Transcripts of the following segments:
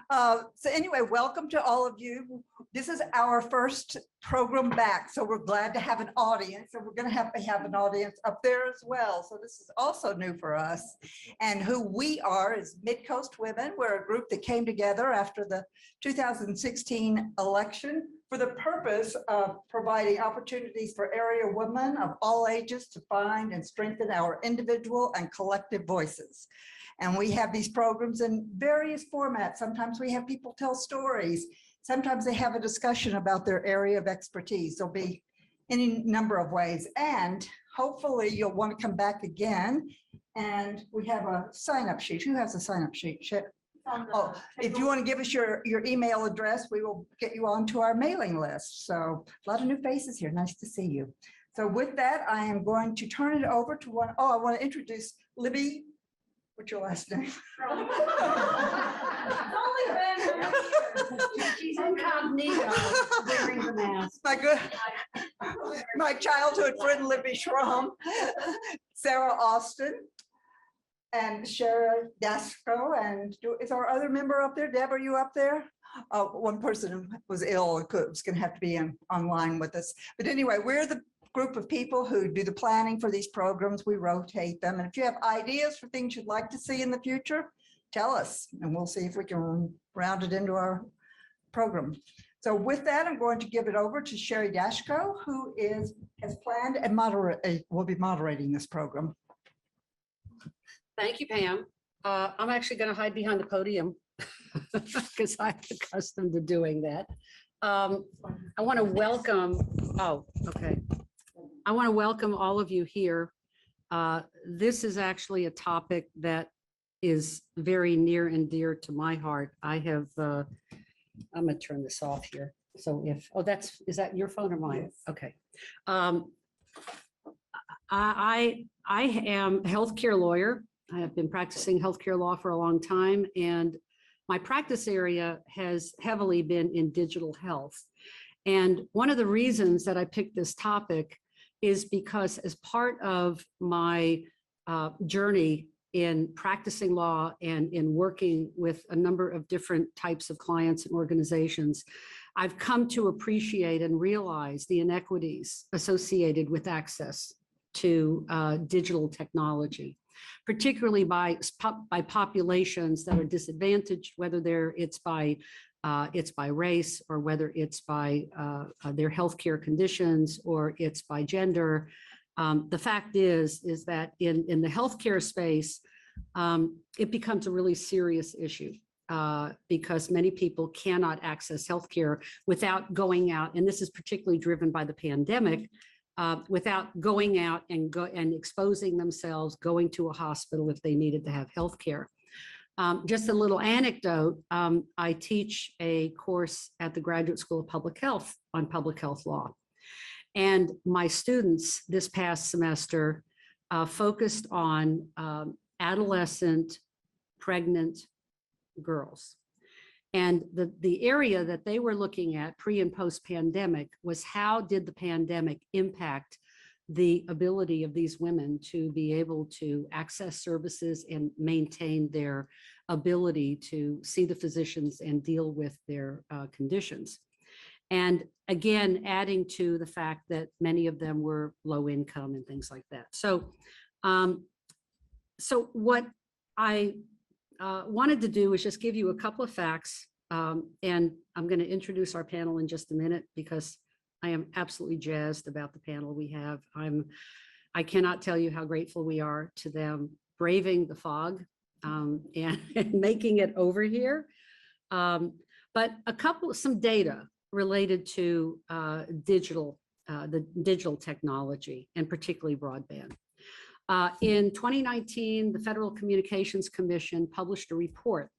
So anyway, welcome to all of you. This is our first program back, so we're glad to have an audience, and we're going to have an audience up there as well. So this is also new for us. And who we are is Midcoast Women. We're a group that came together after the 2016 election for the purpose of providing opportunities for area women of all ages to find and strengthen our individual and collective voices. And we have these programs in various formats. Sometimes we have people tell stories. Sometimes they have a discussion about their area of expertise. There'll be any number of ways. And hopefully you'll want to come back again. And we have a sign-up sheet. Who has a sign-up sheet? Oh, if you want to give us your email address, we will get you onto our mailing list. So a lot of new faces here. Nice to see you. So with that, I am going to turn it over to one. Oh, I want to introduce Libby. What's your last name? It's only been a year. She's incognito wearing the mask. My childhood friend Libby Schramm, Sarah Austin, and Sheryl Dacso, and is our other member up there? Deb, are you up there? One person was ill and was going to have to be online with us. But anyway, we're the group of people who do the planning for these programs. We rotate them. And if you have ideas for things you'd like to see in the future, tell us, and we'll see if we can round it into our program. So with that, I'm going to give it over to Sheryl Dacso, who has planned and will be moderating this program. Thank you, Pam. I'm actually going to hide behind the podium because I'm accustomed to doing that. I want to welcome, I want to welcome all of you here. This is actually a topic that is very near and dear to my heart. I have, I'm going to turn this off here. So is that your phone or mine? Yes. Okay. I am a healthcare lawyer. I have been practicing healthcare law for a long time, and my practice area has heavily been in digital health. And one of the reasons that I picked this topic is because as part of my journey in practicing law and in working with a number of different types of clients and organizations, I've come to appreciate and realize the inequities associated with access to digital technology, particularly by populations that are disadvantaged, whether it's by race, or whether it's by their healthcare conditions, or it's by gender. The fact is that in the healthcare space, it becomes a really serious issue because many people cannot access healthcare without going out, and this is particularly driven by the pandemic, without going out and exposing themselves, going to a hospital if they needed to have healthcare. Just a little anecdote, I teach a course at the Graduate School of Public Health on public health law. And my students this past semester focused on adolescent, pregnant girls. And the area that they were looking at pre and post pandemic was how did the pandemic impact the ability of these women to be able to access services and maintain their ability to see the physicians and deal with their conditions. And again, adding to the fact that many of them were low income and things like that. So, so what I wanted to do is just give you a couple of facts, and I'm going to introduce our panel in just a minute because I am absolutely jazzed about the panel we have. I cannot tell you how grateful we are to them braving the fog and making it over here. But some data related to the digital technology, and particularly broadband. In 2019, the Federal Communications Commission published a report,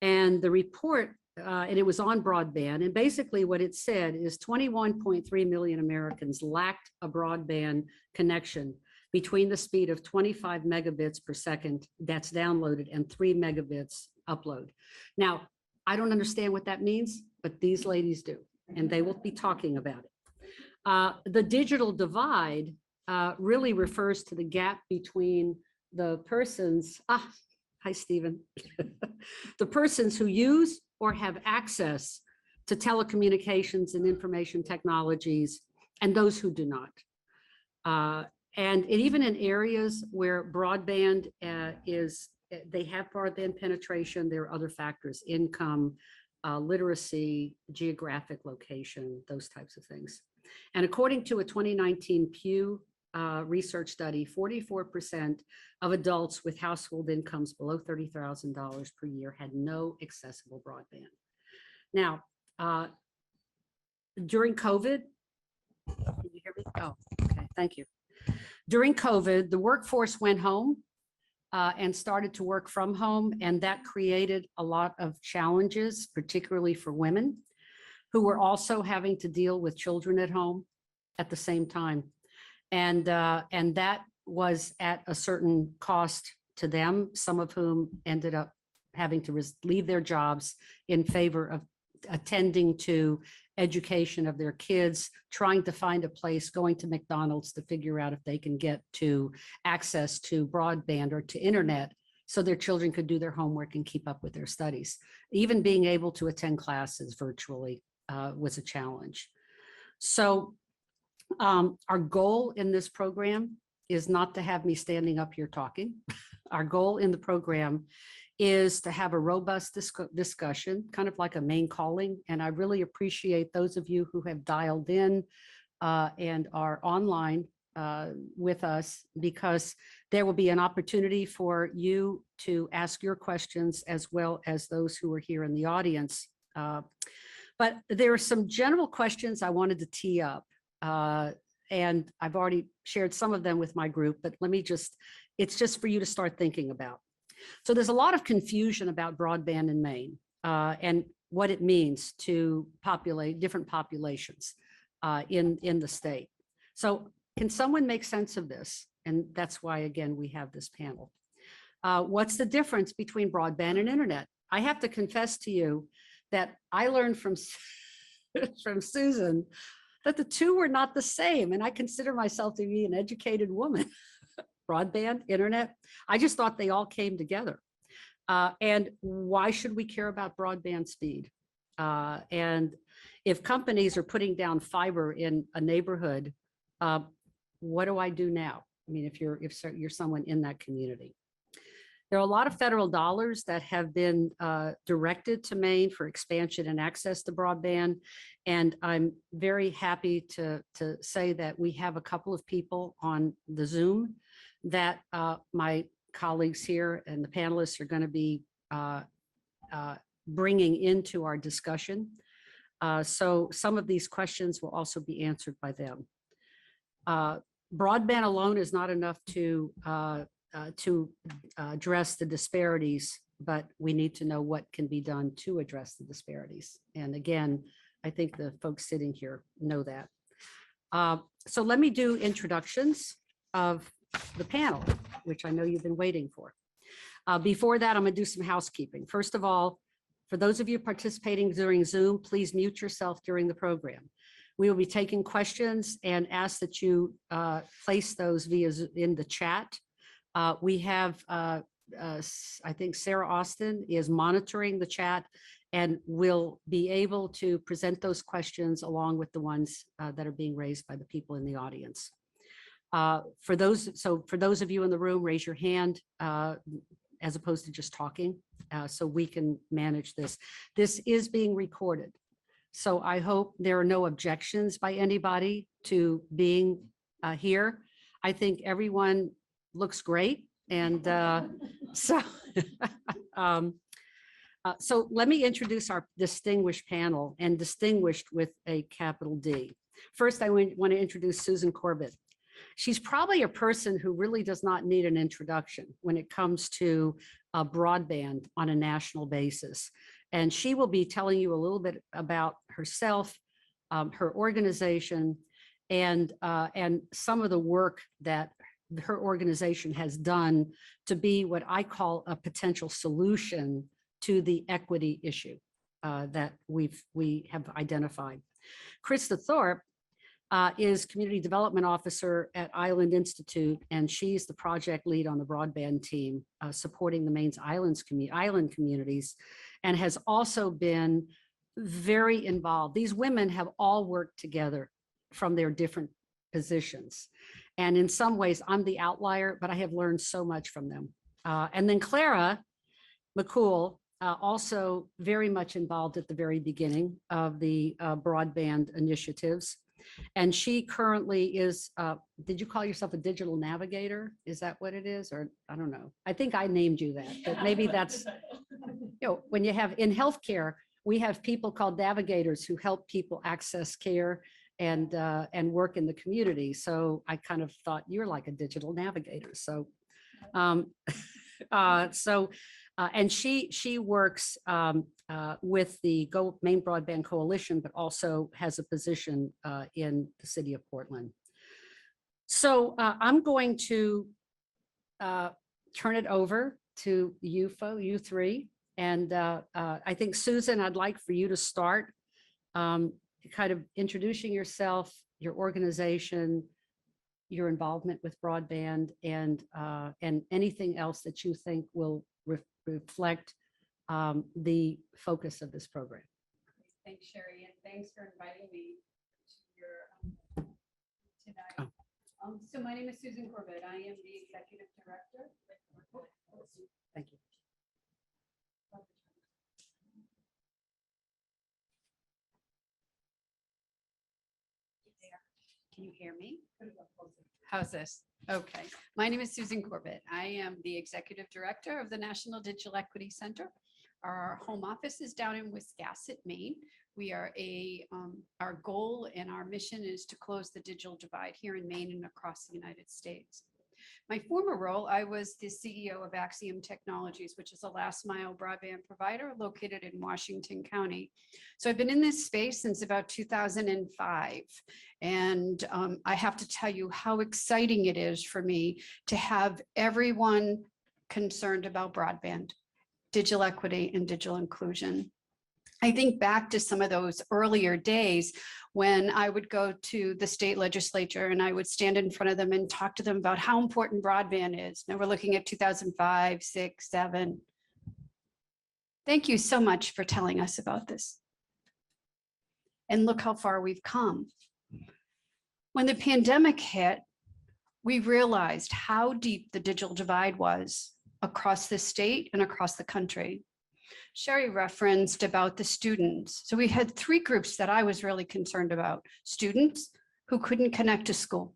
and the report, and it was on broadband, and basically what it said is 21.3 million Americans lacked a broadband connection between the speed of 25 megabits per second that's downloaded and 3 megabits upload. Now, I don't understand what that means, but these ladies do, and they will be talking about it. The digital divide really refers to the gap between the persons, hi, Stephen, the persons who use or have access to telecommunications and information technologies, and those who do not. And even in areas where broadband they have broadband penetration, there are other factors: income, literacy, geographic location, those types of things. And according to a 2019 Pew research study, 44% of adults with household incomes below $30,000 per year had no accessible broadband. Now, during COVID, can you hear me? Oh, okay, thank you. During COVID, the workforce went home and started to work from home, and that created a lot of challenges, particularly for women who were also having to deal with children at home at the same time. And that was at a certain cost to them, some of whom ended up having to leave their jobs in favor of attending to education of their kids, trying to find a place, going to McDonald's to figure out if they can get to access to broadband or to internet so their children could do their homework and keep up with their studies. Even being able to attend classes virtually was a challenge. So our goal in this program is not to have me standing up here talking. Our goal in the program is to have a robust discussion, kind of like a main calling. And I really appreciate those of you who have dialed in and are online with us, because there will be an opportunity for you to ask your questions as well as those who are here in the audience. But there are some general questions I wanted to tee up. And I've already shared some of them with my group, but it's just for you to start thinking about. So there's a lot of confusion about broadband in Maine and what it means to populate different populations in the state. So can someone make sense of this? And that's why, again, we have this panel. What's the difference between broadband and internet? I have to confess to you that I learned from Susan that the two were not the same. And I consider myself to be an educated woman. Broadband, internet, I just thought they all came together. And why should we care about broadband speed? And if companies are putting down fiber in a neighborhood, what do I do now? I mean, if you're someone in that community. There are a lot of federal dollars that have been directed to Maine for expansion and access to broadband. And I'm very happy to say that we have a couple of people on the Zoom that my colleagues here and the panelists are going to be bringing into our discussion. So some of these questions will also be answered by them. Broadband alone is not enough to address the disparities, but we need to know what can be done to address the disparities. And again, I think the folks sitting here know that. So let me do introductions of the panel, which I know you've been waiting for. Before that, I'm gonna do some housekeeping. First of all, for those of you participating during Zoom, please mute yourself during the program. We will be taking questions and ask that you place those in the chat. We have, I think Sarah Austin is monitoring the chat and will be able to present those questions along with the ones that are being raised by the people in the audience. For those of you in the room, raise your hand as opposed to just talking so we can manage this. This is being recorded. So I hope there are no objections by anybody to being here. I think everyone looks great. And so let me introduce our distinguished panel, and distinguished with a capital D. First, I want to introduce Susan Corbett. She's probably a person who really does not need an introduction when it comes to broadband on a national basis. And she will be telling you a little bit about herself, her organization, and some of the work that her organization has done to be what I call a potential solution to the equity issue that we have identified. Krista Thorpe is Community Development Officer at Island Institute, and she's the project lead on the broadband team supporting the Maine's island communities. and has also been very involved. These women have all worked together from their different positions. And in some ways, I'm the outlier, but I have learned so much from them. And then Clara Mccool, also very much involved at the very beginning of the broadband initiatives. And she currently is, did you call yourself a digital navigator? Is that what it is? Or I don't know. I think I named you that, but maybe that's, when you have in healthcare, we have people called navigators who help people access care and work in the community. So I kind of thought you're like a digital navigator. So, and she works with the Maine Broadband Coalition, but also has a position in the city of Portland. So I'm going to turn it over to you three. And I think, Susan, I'd like for you to start kind of introducing yourself, your organization, your involvement with broadband, and anything else that you think will reflect the focus of this program. Thanks, Sherry, and thanks for inviting me to your tonight. So my name is Susan Corbett. I am the executive director. Thank you. Can you hear me? How's this? Okay. My name is Susan Corbett. I am the executive director of the National Digital Equity Center. Our home office is down in Wiscasset, Maine. We are our goal and our mission is to close the digital divide here in Maine and across the United States. My former role, I was the CEO of Axiom Technologies, which is a last mile broadband provider located in Washington County. So I've been in this space since about 2005. And I have to tell you how exciting it is for me to have everyone concerned about broadband, digital equity, and digital inclusion. I think back to some of those earlier days when I would go to the state legislature and I would stand in front of them and talk to them about how important broadband is. Now we're looking at 2005, 6, 7. Thank you so much for telling us about this. And look how far we've come. When the pandemic hit, we realized how deep the digital divide was across the state and across the country. Sherry referenced about the students. So we had 3 groups that I was really concerned about. Students who couldn't connect to school.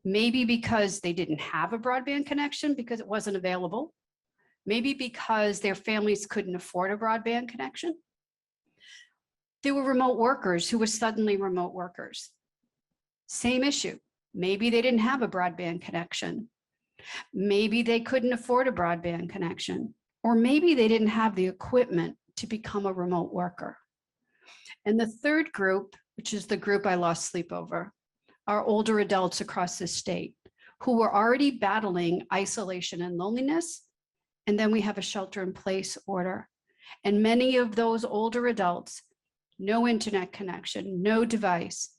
Maybe because they didn't have a broadband connection because it wasn't available. Maybe because their families couldn't afford a broadband connection. There were remote workers who were suddenly remote workers. Same issue. Maybe they didn't have a broadband connection. Maybe they couldn't afford a broadband connection. Or maybe they didn't have the equipment to become a remote worker. And the third group, which is the group I lost sleep over, are older adults across the state who were already battling isolation and loneliness. And then we have a shelter-in-place order. And many of those older adults, no internet connection, no device,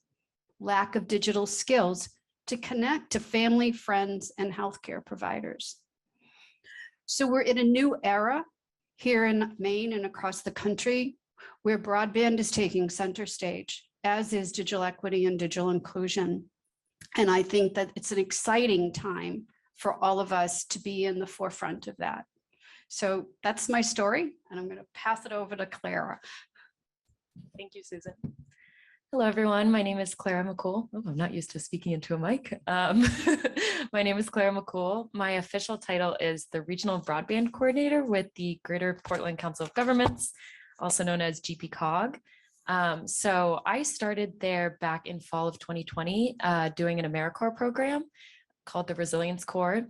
lack of digital skills to connect to family, friends, and healthcare providers. So we're in a new era here in Maine and across the country where broadband is taking center stage, as is digital equity and digital inclusion. And I think that it's an exciting time for all of us to be in the forefront of that. So that's my story, and I'm going to pass it over to Clara. Thank you, Susan. Hello, everyone. My name is Clara Mccool. Oh, I'm not used to speaking into a mic. My name is Clara Mccool. My official title is the Regional Broadband Coordinator with the Greater Portland Council of Governments, also known as GPCOG. So I started there back in fall of 2020, doing an AmeriCorps program called the Resilience Corps.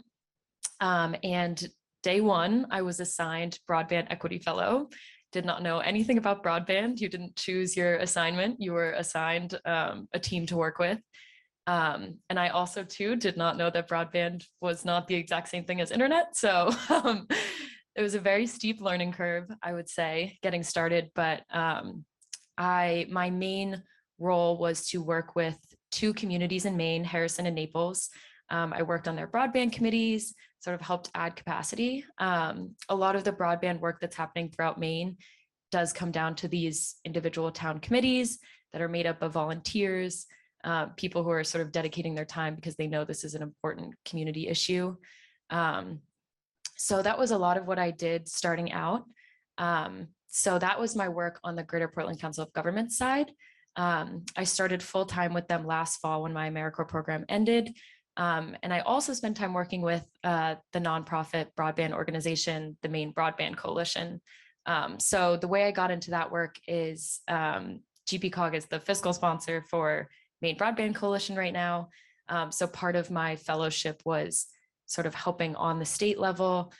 And day one, I was assigned Broadband Equity Fellow. Did not know anything about broadband. You didn't choose your assignment. You were assigned a team to work with. And I also too did not know that broadband was not the exact same thing as internet. So it was a very steep learning curve, I would say, getting started. But my main role was to work with 2 communities in Maine, Harrison and Naples. I worked on their broadband committees, sort of helped add capacity. A lot of the broadband work that's happening throughout Maine does come down to these individual town committees that are made up of volunteers, people who are sort of dedicating their time because they know this is an important community issue. So that was a lot of what I did starting out. So that was my work on the Greater Portland Council of Government side. I started full-time with them last fall when my AmeriCorps program ended. And I also spent time working with the nonprofit broadband organization, the Maine Broadband Coalition. So the way I got into that work is GPCOG is the fiscal sponsor for Maine Broadband Coalition right now. So part of my fellowship was sort of helping on the state level,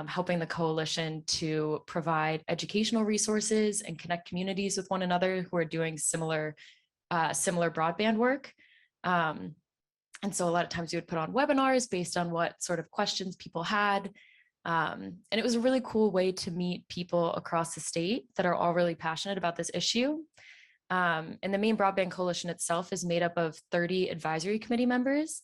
helping the coalition to provide educational resources and connect communities with one another who are doing similar broadband work. And so a lot of times we would put on webinars based on what sort of questions people had. And it was a really cool way to meet people across the state that are all really passionate about this issue. And the Maine Broadband Coalition itself is made up of 30 advisory committee members,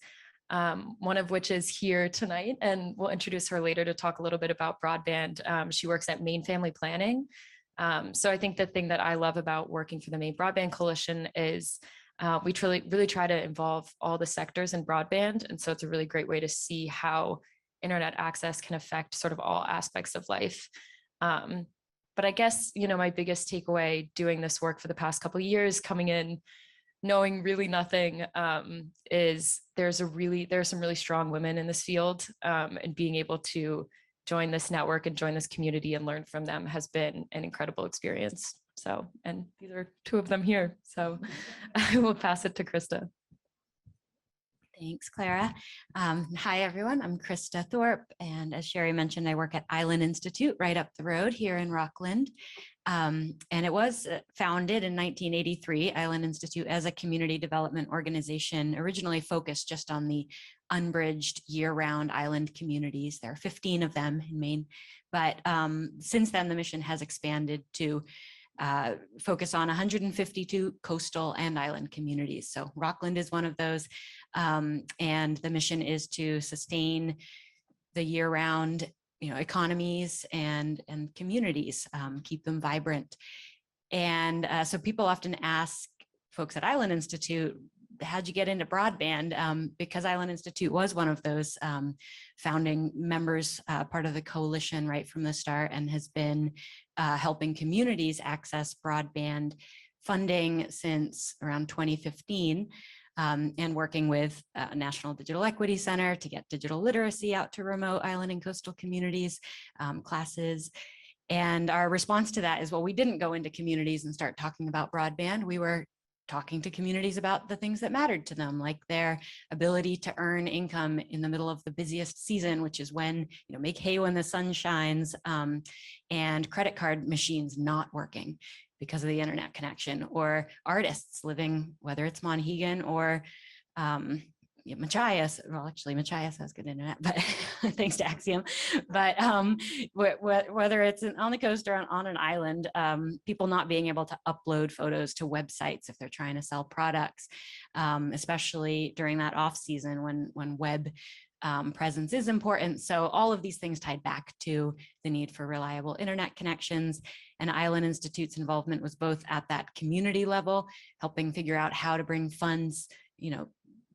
one of which is here tonight, and we'll introduce her later to talk a little bit about broadband. She works at Maine Family Planning. So I think the thing that I love about working for the Maine Broadband Coalition is we really try to involve all the sectors in broadband. And so it's a really great way to see how internet access can affect sort of all aspects of life. But I guess, my biggest takeaway doing this work for the past couple of years, coming in, knowing really nothing, is there's some really strong women in this field, and being able to join this network and join this community and learn from them has been an incredible experience. So, and these are two of them here. So I will pass it to Krista. Thanks, Clara. Hi, everyone. I'm Krista Thorpe. And as Sherry mentioned, I work at Island Institute right up the road here in Rockland. And it was founded in 1983, Island Institute, as a community development organization, originally focused just on the unbridged year-round island communities. There are 15 of them in Maine. But since then, the mission has expanded to focus on 152 coastal and island communities. So Rockland is one of those. And the mission is to sustain the year-round economies and communities, keep them vibrant. And so people often ask folks at Island Institute, how'd you get into broadband? Because Island Institute was one of those founding members, part of the coalition right from the start, and has been helping communities access broadband funding since around 2015. And working with National Digital Equity Center to get digital literacy out to remote island and coastal communities, classes. And our response to that is, well, we didn't go into communities and start talking about broadband. We were talking to communities about the things that mattered to them, like their ability to earn income in the middle of the busiest season, which is when, make hay when the sun shines, and credit card machines not working because of the internet connection, or artists living, whether it's Monhegan or Machias. Well, actually Machias has good internet, but thanks to Axiom. But whether it's on the coast or on an island, people not being able to upload photos to websites if they're trying to sell products, especially during that off season when web presence is important. So all of these things tied back to the need for reliable internet connections. And Island Institute's involvement was both at that community level, helping figure out how to bring funds,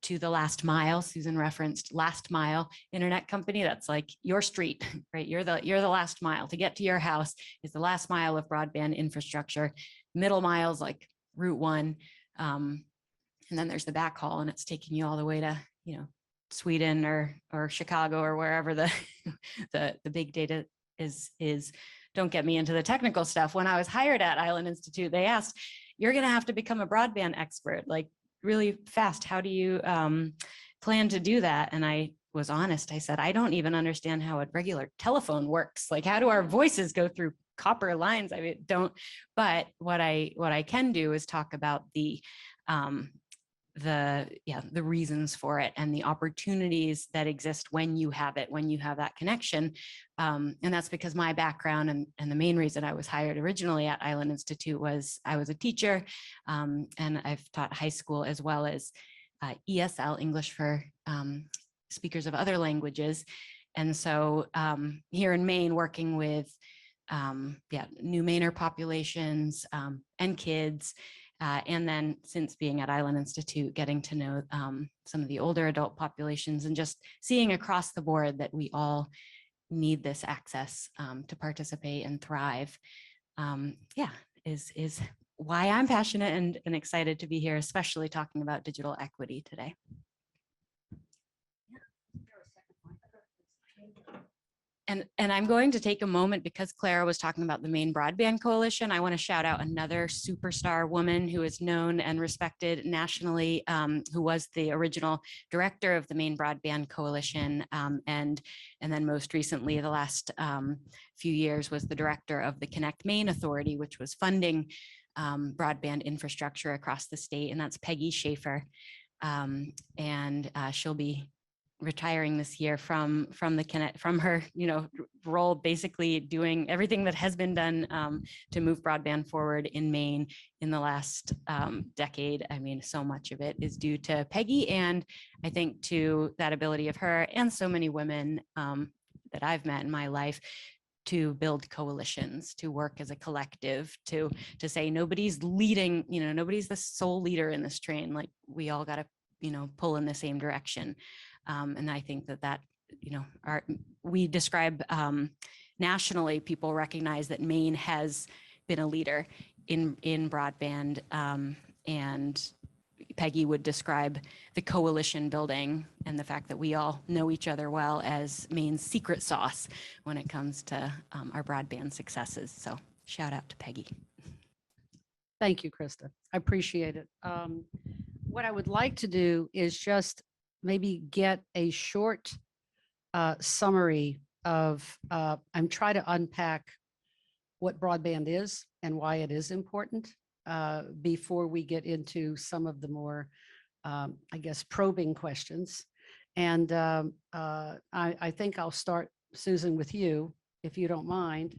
to the last mile. Susan referenced last mile internet company. That's like your street, right? You're the last mile. To get to your house is the last mile of broadband infrastructure. Middle miles like Route 1. And then there's the backhaul, and it's taking you all the way to, Sweden or Chicago or wherever the big data is. Don't get me into the technical stuff. When I was hired at Island Institute, they asked, you're going to have to become a broadband expert, like really fast. How do you plan to do that? And I was honest. I said, I don't even understand how a regular telephone works. Like, how do our voices go through copper lines? I mean, but what I can do is talk about the reasons for it and the opportunities that exist when you have it, when you have that connection. And that's because my background and the main reason I was hired originally at Island Institute was I was a teacher, and I've taught high school as well as ESL, English for speakers of other languages. And so here in Maine, working with new Mainer populations and kids. And then since being at Island Institute, getting to know some of the older adult populations and just seeing across the board that we all need this access to participate and thrive. Is why I'm passionate and excited to be here, especially talking about digital equity today. And I'm going to take a moment because Clara was talking about the Maine Broadband Coalition. I want to shout out another superstar woman who is known and respected nationally, who was the original director of the Maine Broadband Coalition. And then most recently, the last few years, was the director of the Connect Maine Authority, which was funding broadband infrastructure across the state. And that's Peggy Schaefer. And she'll be retiring this year from her role, basically doing everything that has been done to move broadband forward in Maine in the last decade. I mean, so much of it is due to Peggy, and I think to that ability of her and so many women that I've met in my life to build coalitions, to work as a collective, to say nobody's leading, nobody's the sole leader in this train. Like, we all got to pull in the same direction. And I think that we describe nationally, people recognize that Maine has been a leader in broadband, and Peggy would describe the coalition building and the fact that we all know each other well as Maine's secret sauce when it comes to our broadband successes. So shout out to Peggy. Thank you, Krista. I appreciate it. What I would like to do is just maybe get a short summary of, I'm trying to unpack what broadband is and why it is important before we get into some of the more, I guess, probing questions. And I think I'll start, Susan, with you, if you don't mind.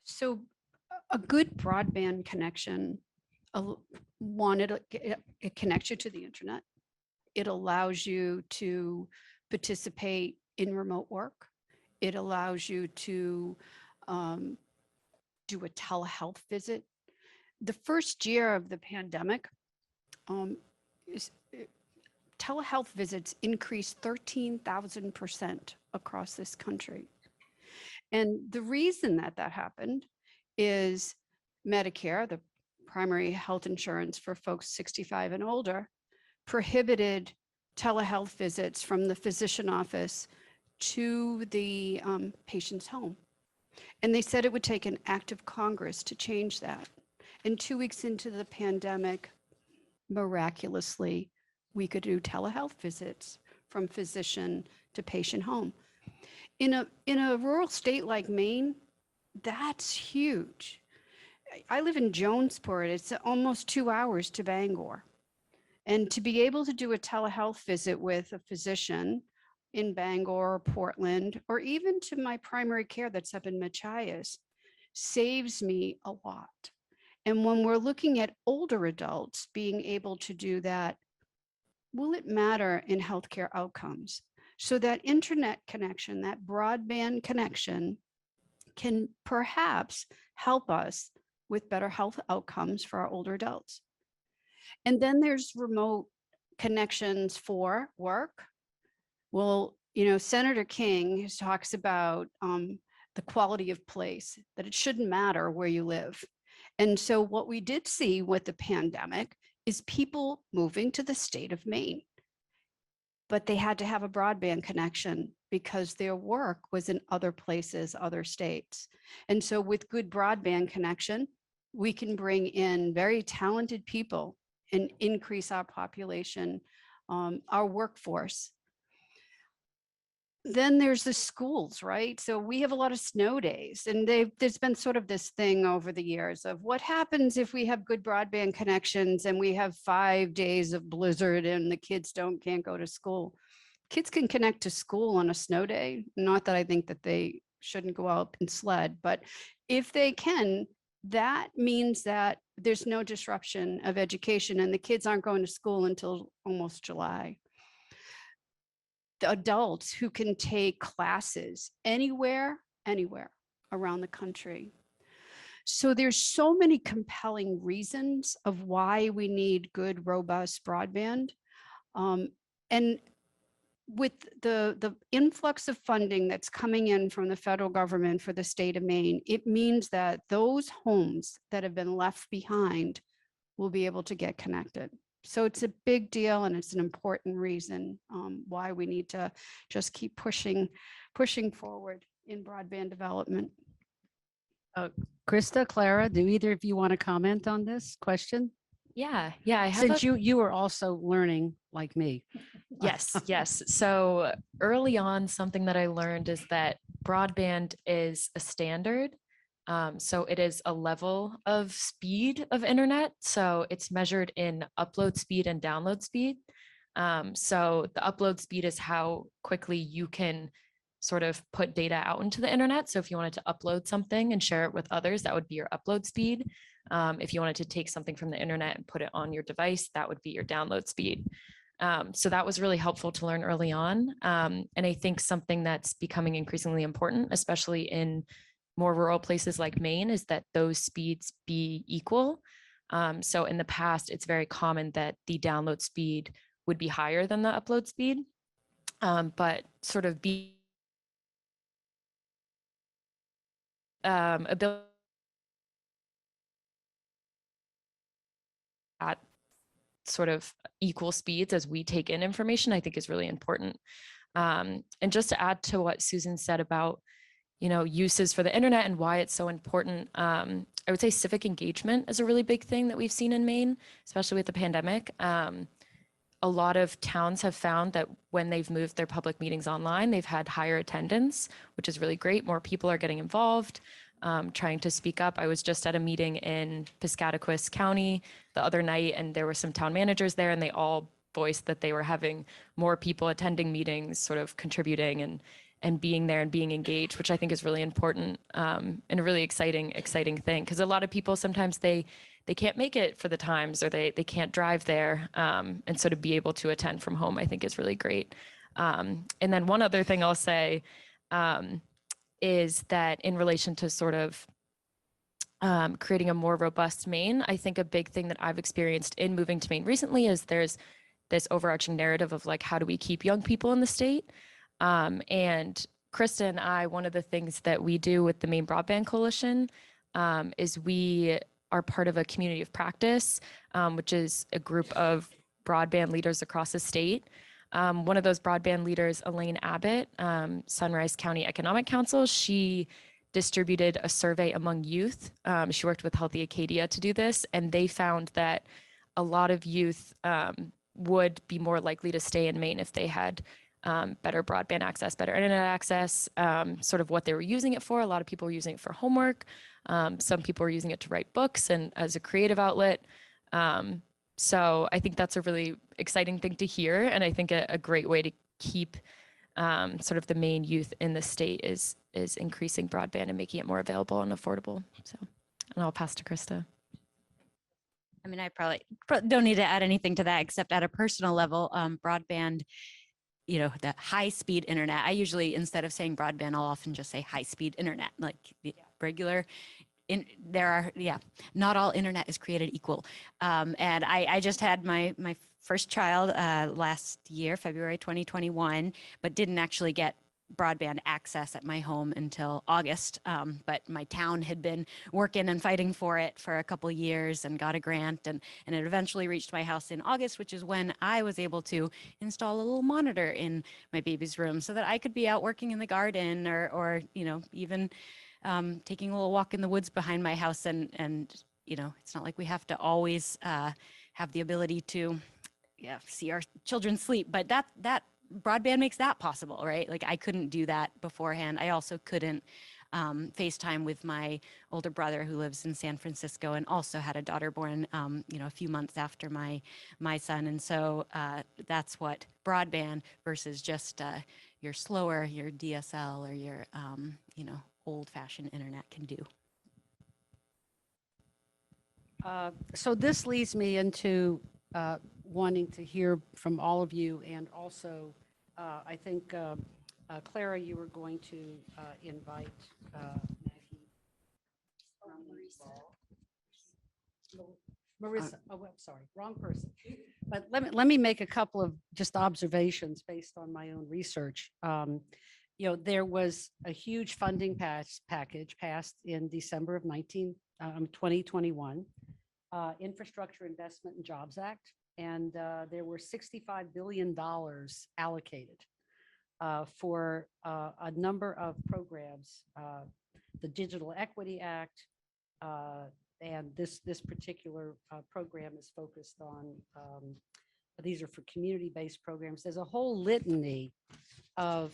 So a good broadband connection, it connects you to the internet. It allows you to participate in remote work. It allows you to do a telehealth visit. The first year of the pandemic, telehealth visits increased 13,000% across this country. And the reason that happened is Medicare, the primary health insurance for folks 65 and older, prohibited telehealth visits from the physician office to the patient's home. And they said it would take an act of Congress to change that. And 2 weeks into the pandemic, miraculously, we could do telehealth visits from physician to patient home. In a rural state like Maine, that's huge. I live in Jonesport. It's almost 2 hours to Bangor. And to be able to do a telehealth visit with a physician in Bangor or Portland, or even to my primary care that's up in Machias, saves me a lot. And when we're looking at older adults being able to do that, will it matter in healthcare outcomes? So that internet connection, that broadband connection, can perhaps help us with better health outcomes for our older adults. And then there's remote connections for work. Well, Senator King talks about the quality of place, that it shouldn't matter where you live. And so what we did see with the pandemic is people moving to the state of Maine, but they had to have a broadband connection because their work was in other places, other states. And so with good broadband connection, we can bring in very talented people and increase our population, our workforce. Then there's the schools, right? So we have a lot of snow days, and there's been sort of this thing over the years of what happens if we have good broadband connections and we have 5 days of blizzard and the kids can't go to school. Kids can connect to school on a snow day. Not that I think that they shouldn't go out and sled, but if they can, that means that there's no disruption of education, and the kids aren't going to school until almost July. The adults who can take classes anywhere around the country. So there's so many compelling reasons of why we need good, robust broadband. And with the influx of funding that's coming in from the federal government for the state of Maine, it means that those homes that have been left behind will be able to get connected. So it's a big deal, and it's an important reason why we need to just keep pushing forward in broadband development. Krista, Clara, do either of you want to comment on this question? Yeah, I have Since you were also learning like me. Yes. So early on, something that I learned is that broadband is a standard. So it is a level of speed of internet. So it's measured in upload speed and download speed. So the upload speed is how quickly you can sort of put data out into the internet. So if you wanted to upload something and share it with others, that would be your upload speed. If you wanted to take something from the internet and put it on your device, that would be your download speed. So that was really helpful to learn early on. And I think something that's becoming increasingly important, especially in more rural places like Maine, is that those speeds be equal. So in the past, it's very common that the download speed would be higher than the upload speed, but sort of ability at sort of equal speeds as we take in information, I think is really important. And just to add to what Susan said about, uses for the internet and why it's so important, I would say civic engagement is a really big thing that we've seen in Maine, especially with the pandemic. A lot of towns have found that when they've moved their public meetings online, they've had higher attendance, which is really great. More people are getting involved, trying to speak up. I was just at a meeting in Piscataquis County the other night, and there were some town managers there, and they all voiced that they were having more people attending meetings, sort of contributing and being there and being engaged, which I think is really important, and a really exciting thing. Because a lot of people, sometimes they can't make it for the times, or they can't drive there. And so to be able to attend from home, I think is really great. And then one other thing I'll say is that in relation to sort of creating a more robust Maine, I think a big thing that I've experienced in moving to Maine recently is there's this overarching narrative of like, how do we keep young people in the state? And Krista and I, one of the things that we do with the Maine Broadband Coalition is we are part of a community of practice, which is a group of broadband leaders across the state. One of those broadband leaders, Elaine Abbott, Sunrise County Economic Council, she distributed a survey among youth. She worked with Healthy Acadia to do this, and they found that a lot of youth would be more likely to stay in Maine if they had better broadband access, better internet access, sort of what they were using it for. A lot of people were using it for homework. Some people were using it to write books and as a creative outlet. So I think that's a really exciting thing to hear. And I think a great way to keep sort of the Maine youth in the state is increasing broadband and making it more available and affordable. So, and I'll pass to Krista. I mean, I probably don't need to add anything to that, except at a personal level, broadband, the high speed internet. I usually, instead of saying broadband, I'll often just say high speed internet, like the regular. Not all internet is created equal. And I just had my first child last year, February 2021, but didn't actually get broadband access at my home until August. But my town had been working and fighting for it for a couple of years and got a grant, and it eventually reached my house in August, which is when I was able to install a little monitor in my baby's room so that I could be out working in the garden or even taking a little walk in the woods behind my house. And it's not like we have to always have the ability to see our children sleep, but that broadband makes that possible, right? Like I couldn't do that beforehand. I also couldn't FaceTime with my older brother who lives in San Francisco and also had a daughter born, a few months after my son. And so that's what broadband versus just your DSL or your, old-fashioned internet can do. So this leads me into wanting to hear from all of you, and also, I think, Clara, you were going to invite Maggie. Marissa, oh, I'm sorry, wrong person. But let me make a couple of just observations based on my own research. There was a huge funding package passed in December of 2021, Infrastructure Investment and Jobs Act, and there were $65 billion allocated for a number of programs, the Digital Equity Act, and this particular program is focused on, these are for community-based programs. There's a whole litany of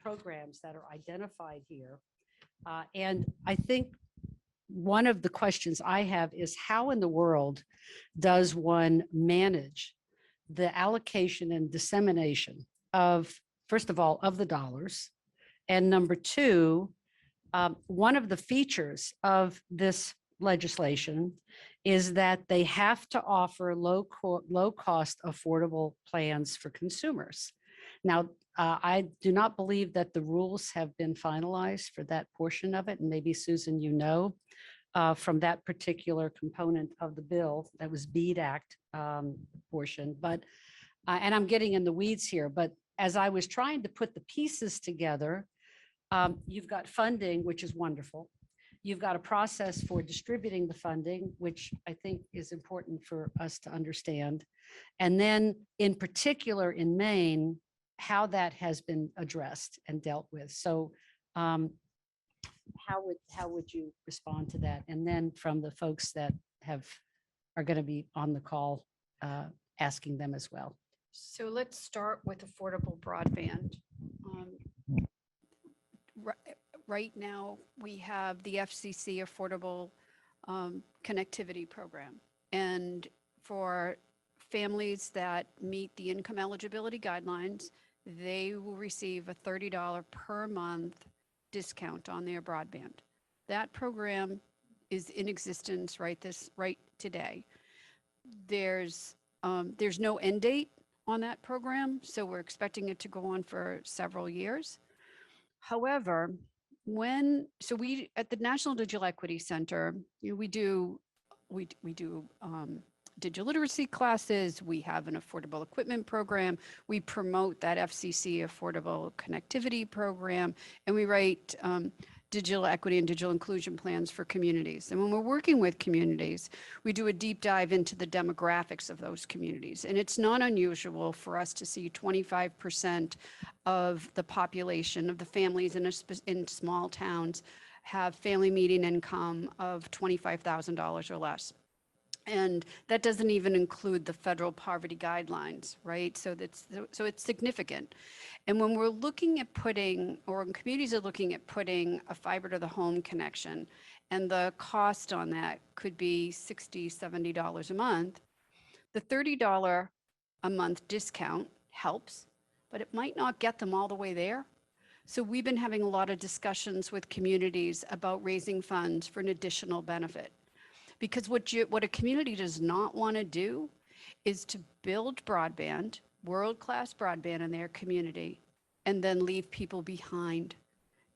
programs that are identified here. And I think one of the questions I have is how in the world does one manage the allocation and dissemination of, first of all, of the dollars, and number two, one of the features of this legislation is that they have to offer low cost, affordable plans for consumers. Now, I do not believe that the rules have been finalized for that portion of it. And maybe Susan, from that particular component of the bill, that was BEAD Act portion. But, and I'm getting in the weeds here, but as I was trying to put the pieces together, you've got funding, which is wonderful. You've got a process for distributing the funding, which I think is important for us to understand. And then in particular in Maine, how that has been addressed and dealt with. So how would you respond to that? And then from the folks that are going to be on the call, asking them as well. So let's start with affordable broadband. Right now, we have the FCC Affordable Connectivity Program. And for families that meet the income eligibility guidelines, they will receive a $30 per month discount on their broadband. That program is in existence right today. There's no end date on that program, so we're expecting it to go on for several years. However, we at the National Digital Equity Center, we do digital literacy classes. We have an affordable equipment program. We promote that FCC affordable connectivity program, and we write digital equity and digital inclusion plans for communities. And when we're working with communities, we do a deep dive into the demographics of those communities. And it's not unusual for us to see 25% of the population of the families in small towns have family median income of $25,000 or less. And that doesn't even include the federal poverty guidelines, right? So it's significant. And when we're looking at or when communities are looking at putting a fiber to the home connection, and the cost on that could be $60, $70 a month, the $30 a month discount helps, but it might not get them all the way there. So we've been having a lot of discussions with communities about raising funds for an additional benefit. Because what a community does not want to do is to build broadband, world-class broadband in their community, and then leave people behind,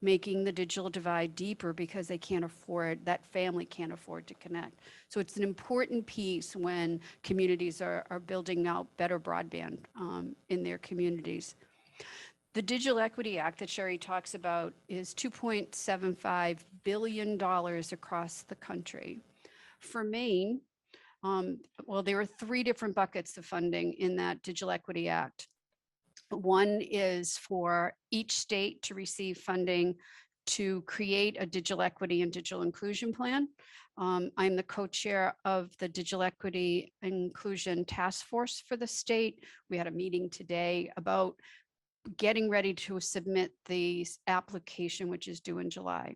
making the digital divide deeper because that family can't afford to connect. So it's an important piece when communities are building out better broadband in their communities. The Digital Equity Act that Sherry talks about is $2.75 billion across the country. For Maine, there are three different buckets of funding in that Digital Equity Act. One is for each state to receive funding to create a digital equity and digital inclusion plan. I'm the co-chair of the Digital Equity Inclusion Task Force for the state. We had a meeting today about getting ready to submit the application, which is due in July.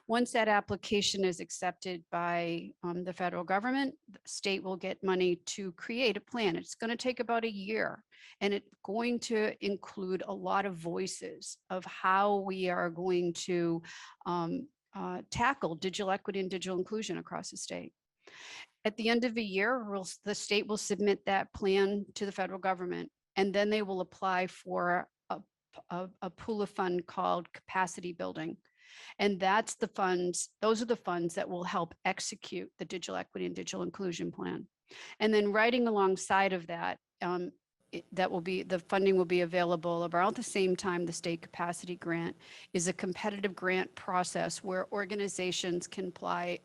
Once that application is accepted by the federal government, the state will get money to create a plan. It's going to take about a year, and it's going to include a lot of voices of how we are going to tackle digital equity and digital inclusion across the state. At the end of the year, the state will submit that plan to the federal government, and then they will apply for a pool of fund called capacity building. And that's the funds, those are the funds that will help execute the digital equity and digital inclusion plan. And then writing alongside of that, the funding will be available about the same time the state capacity grant is a competitive grant process where organizations can apply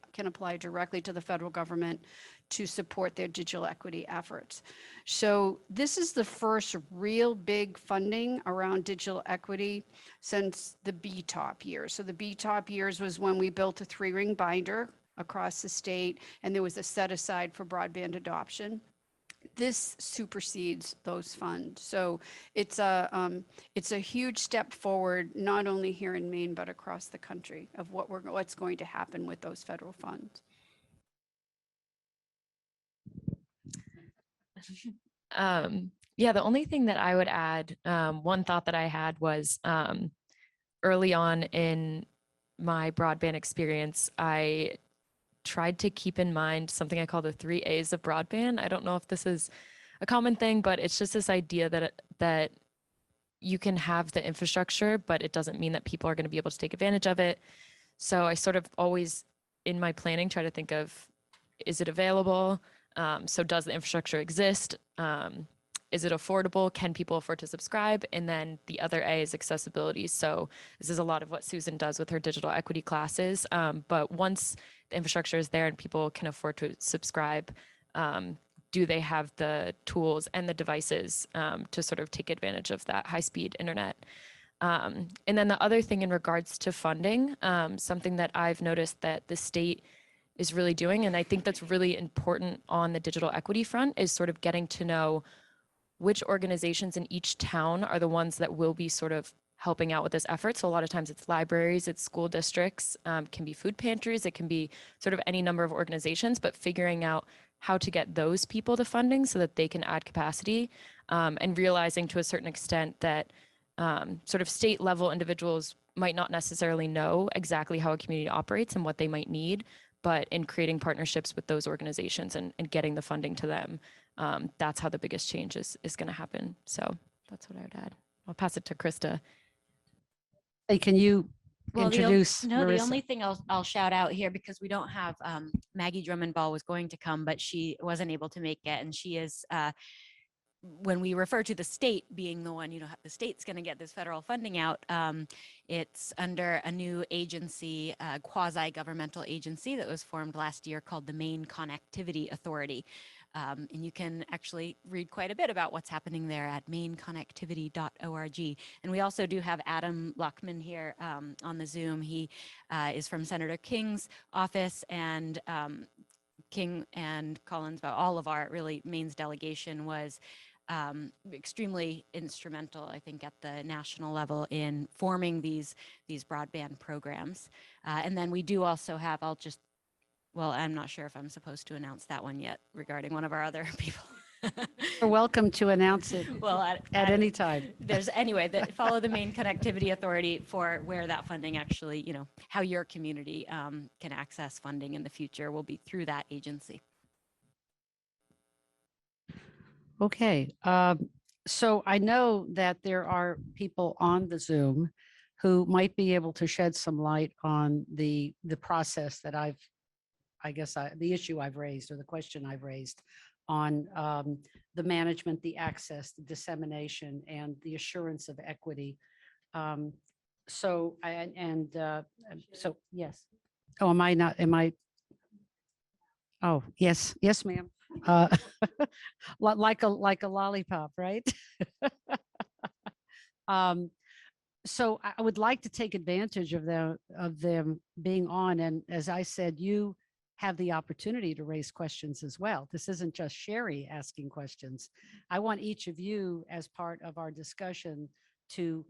directly to the federal government to support their digital equity efforts. So this is the first real big funding around digital equity since the BTOP years. So the BTOP years was when we built a 3-ring binder across the state, and there was a set aside for broadband adoption. This supersedes those funds. So it's a huge step forward, not only here in Maine, but across the country of what's going to happen with those federal funds. Yeah, the only thing that I would add, one thought that I had was early on in my broadband experience, I tried to keep in mind something I call the 3 A's of broadband. I don't know if this is a common thing, but it's just this idea that you can have the infrastructure, but it doesn't mean that people are going to be able to take advantage of it. So I sort of always, in my planning, try to think of, is it available? So does the infrastructure exist? Is it affordable? Can people afford to subscribe? And then the other A is accessibility. So this is a lot of what Susan does with her digital equity classes. But once the infrastructure is there and people can afford to subscribe, do they have the tools and the devices to sort of take advantage of that high-speed internet? And then the other thing in regards to funding, something that I've noticed that the state is really doing, and I think that's really important on the digital equity front, is sort of getting to know which organizations in each town are the ones that will be sort of helping out with this effort. So a lot of times it's libraries, it's school districts, can be food pantries, it can be sort of any number of organizations, but figuring out how to get those people the funding so that they can add capacity, and realizing to a certain extent that sort of state level individuals might not necessarily know exactly how a community operates and what they might need, but in creating partnerships with those organizations and getting the funding to them, that's how the biggest change is going to happen. So that's what I would add. I'll pass it to Krista. Hey, can you Well, introduce the Marissa? only thing I'll shout out here, because we don't have Maggie Drummond-Ball was going to come, but she wasn't able to make it, and she is when we refer to the state being the one, the state's going to get this federal funding out, it's under a new agency, quasi-governmental agency that was formed last year called the Maine Connectivity Authority. And you can actually read quite a bit about what's happening there at maineconnectivity.org. And we also do have Adam Luckman here on the Zoom. He is from Senator King's office, and King and Collins, about all of our really Maine's delegation was extremely instrumental, I think, at the national level in forming these broadband programs. And then we do also have, well, I'm not sure if I'm supposed to announce that one yet regarding one of our other people. You're welcome to announce it Well, at any time. Follow the Maine Connectivity Authority for where that funding actually, how your community can access funding in the future will be through that agency. Okay, so I know that there are people on the Zoom who might be able to shed some light on the process that the issue I've raised, or the question I've raised on the management, the access, the dissemination, and the assurance of equity. So yes. Oh, Oh, yes, ma'am. Like a lollipop, right? So I would like to take advantage of them being on, and as I said, you have the opportunity to raise questions as well. This isn't just Sherry asking questions. I want each of you, as part of our discussion, to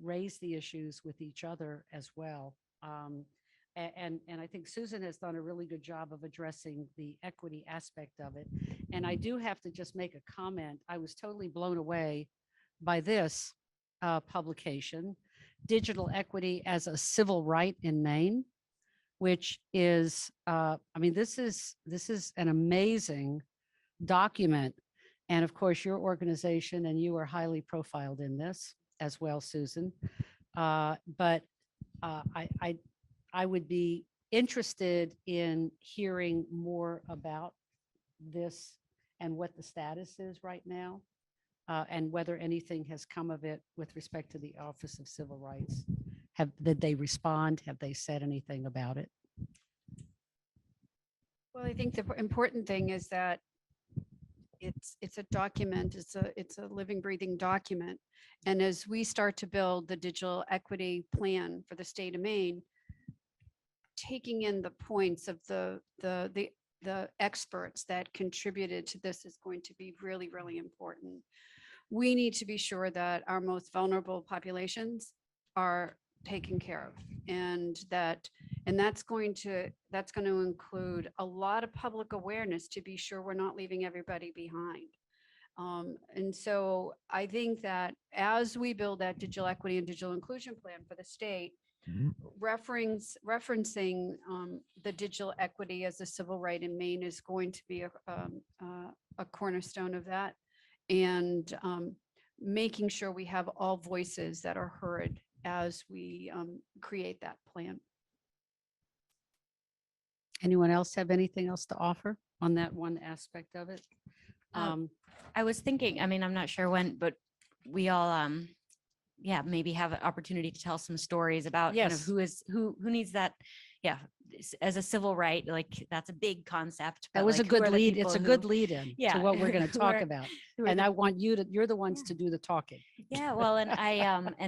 raise the issues with each other as well. And I think Susan has done a really good job of addressing the equity aspect of it. And I do have to just make a comment. I was totally blown away by this publication, Digital Equity as a Civil Right in Maine. which is, I mean, this is an amazing document. And of course, your organization and you are highly profiled in this as well, Susan. But I would be interested in hearing more about this and what the status is right now, and whether anything has come of it with respect to the Office of Civil Rights. Did they respond? Have they said anything about it? Well, I think the important thing is that it's a document, it's a living, breathing document. And as we start to build the digital equity plan for the state of Maine, taking in the points of the experts that contributed to this is going to be really, really important. We need to be sure that our most vulnerable populations are taken care of, and that's going to include a lot of public awareness to be sure we're not leaving everybody behind. And so I think that as we build that digital equity and digital inclusion plan for the state, referencing the digital equity as a civil right in Maine is going to be a cornerstone of that, and making sure we have all voices that are heard as we create that plan. Anyone else have anything else to offer on that one aspect of it? I was thinking, I mean, I'm not sure when, but we all, yeah, maybe have an opportunity to tell some stories about kind of Yes. who needs that. Yeah, as a civil right, like that's a big concept. That but, was a like, who good are the lead. It's a people good who- lead in to Yeah, what we're going to who talk are- about. who are And the- I want you're the ones to do the talking. Yeah, well, and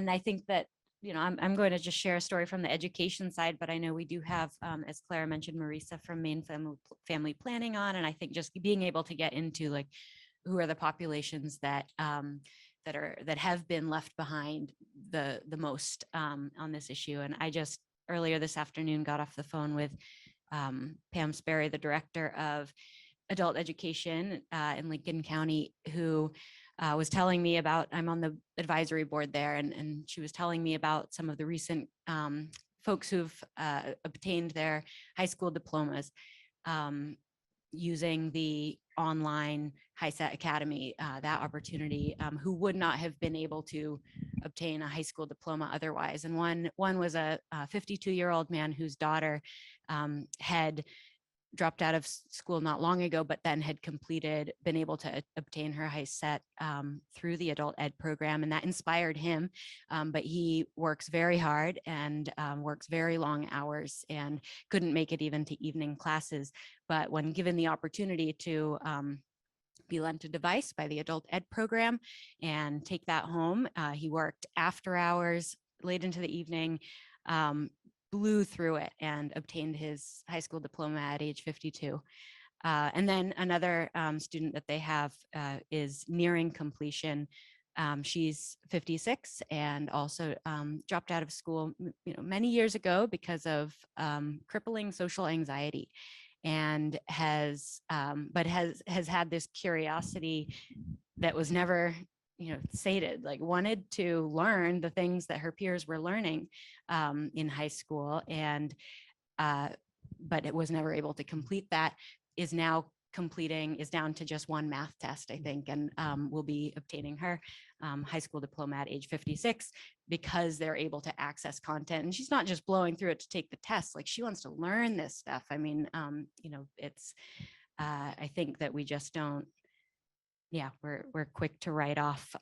I think that, you know, I'm going to just share a story from the education side, but I know we do have, as Clara mentioned, Marisa from Maine Family Planning on, and I think just being able to get into like, who are the populations that that have been left behind the most on this issue. And I just earlier this afternoon got off the phone with Pam Sperry, the director of adult education in Lincoln County, who was telling me about, I'm on the advisory board there, and she was telling me about some of the recent folks who've obtained their high school diplomas using the online HiSET Academy, that opportunity, who would not have been able to obtain a high school diploma otherwise. And one was a 52-year-old man whose daughter had dropped out of school not long ago, but then had been able to obtain her HiSET through the adult ed program. And that inspired him. But he works very hard and works very long hours and couldn't make it even to evening classes. But when given the opportunity to be lent a device by the adult ed program and take that home, he worked after hours, late into the evening, blew through it and obtained his high school diploma at age 52. And then another student that they have is nearing completion. She's 56 and also dropped out of school, many years ago because of crippling social anxiety, and has had this curiosity that was never sated, like wanted to learn the things that her peers were learning in high school, and but it was never able to complete that, is now is down to just one math test, I think, and will be obtaining her high school diploma at age 56 because they're able to access content. And she's not just blowing through it to take the test, like she wants to learn this stuff. I mean, it's I think that we just don't, we're quick to write off,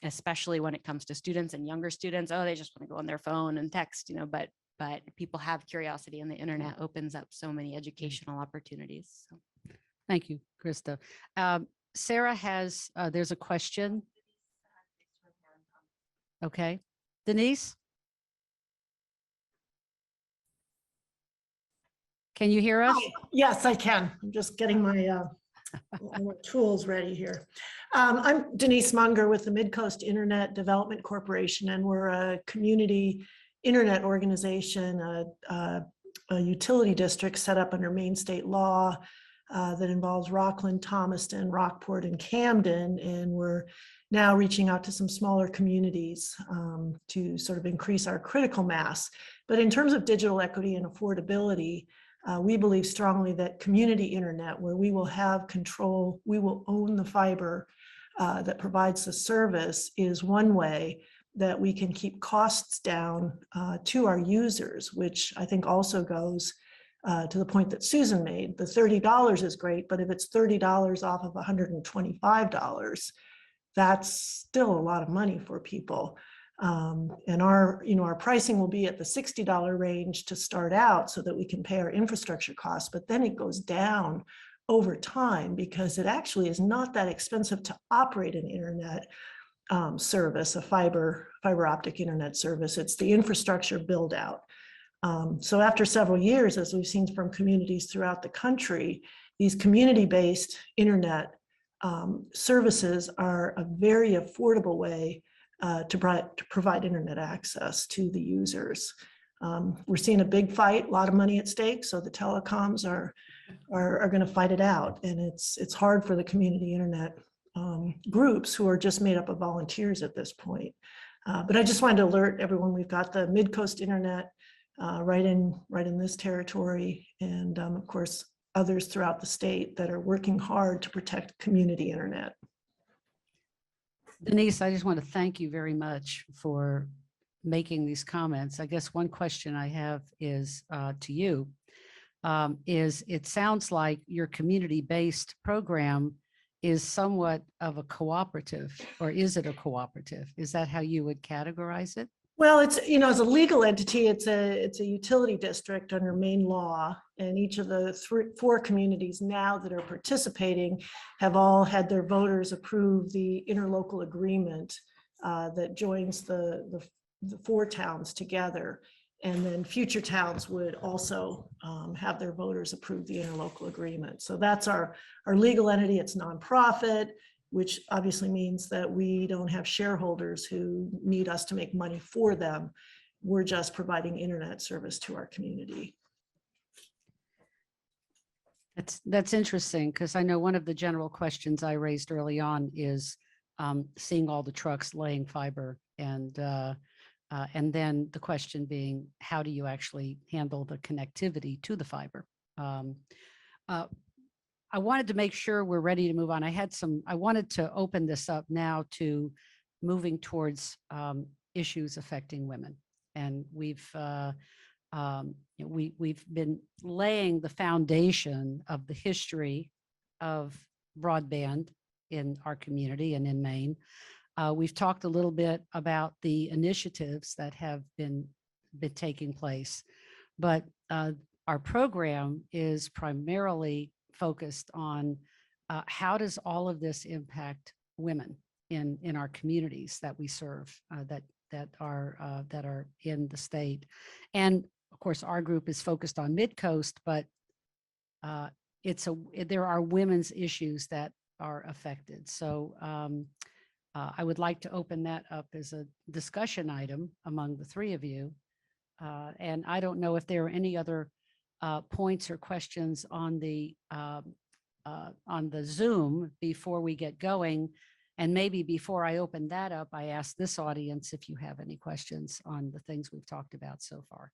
especially when it comes to students and younger students. Oh, they just want to go on their phone and text, but people have curiosity, and the internet opens up so many educational opportunities. So. Thank you, Krista. Sarah has, there's a question. Okay. Denise? Can you hear us? Hi. Yes, I can. I'm just getting my tools ready here. I'm Denise Munger with the Midcoast Internet Development Corporation, and we're a community internet organization, a utility district set up under Maine state law that involves Rockland, Thomaston, Rockport, and Camden. And we're now reaching out to some smaller communities to sort of increase our critical mass. But in terms of digital equity and affordability, we believe strongly that community internet, where we will have control, we will own the fiber that provides the service, is one way that we can keep costs down to our users, which I think also goes to the point that Susan made. The $30 is great, but if it's $30 off of $125, that's still a lot of money for people. And our pricing will be at the $60 range to start out so that we can pay our infrastructure costs, but then it goes down over time because it actually is not that expensive to operate an internet service, a fiber optic internet service. It's the infrastructure build out. So after several years, as we've seen from communities throughout the country, these community-based internet services are a very affordable way to provide internet access to the users. We're seeing a big fight, a lot of money at stake, so the telecoms are going to fight it out, and it's hard for the community internet groups who are just made up of volunteers at this point. But I just wanted to alert everyone, we've got the Midcoast Internet right in this territory, and of course others throughout the state that are working hard to protect community internet. Denise, I just want to thank you very much for making these comments. I guess one question I have is to you, is it sounds like your community-based program is somewhat of a cooperative, or is it a cooperative? Is that how you would categorize it? Well, it's, as a legal entity, it's a utility district under Maine law, and each of the four communities now that are participating have all had their voters approve the interlocal agreement that joins the four towns together. And then future towns would also have their voters approve the interlocal agreement. So that's our legal entity. It's nonprofit, which obviously means that we don't have shareholders who need us to make money for them. We're just providing internet service to our community. That's interesting, because I know one of the general questions I raised early on is seeing all the trucks laying fiber, and then the question being, how do you actually handle the connectivity to the fiber? I wanted to make sure we're ready to move on. I wanted to open this up now to moving towards issues affecting women. And we've been laying the foundation of the history of broadband in our community and in Maine. We've talked a little bit about the initiatives that have been taking place, but our program is primarily focused on how does all of this impact women in our communities that we serve, that are in the state. And of course, our group is focused on Midcoast, but there are women's issues that are affected. So I would like to open that up as a discussion item among the three of you. And I don't know if there are any other points or questions on the Zoom before we get going. And maybe before I open that up, I ask this audience if you have any questions on the things we've talked about so far.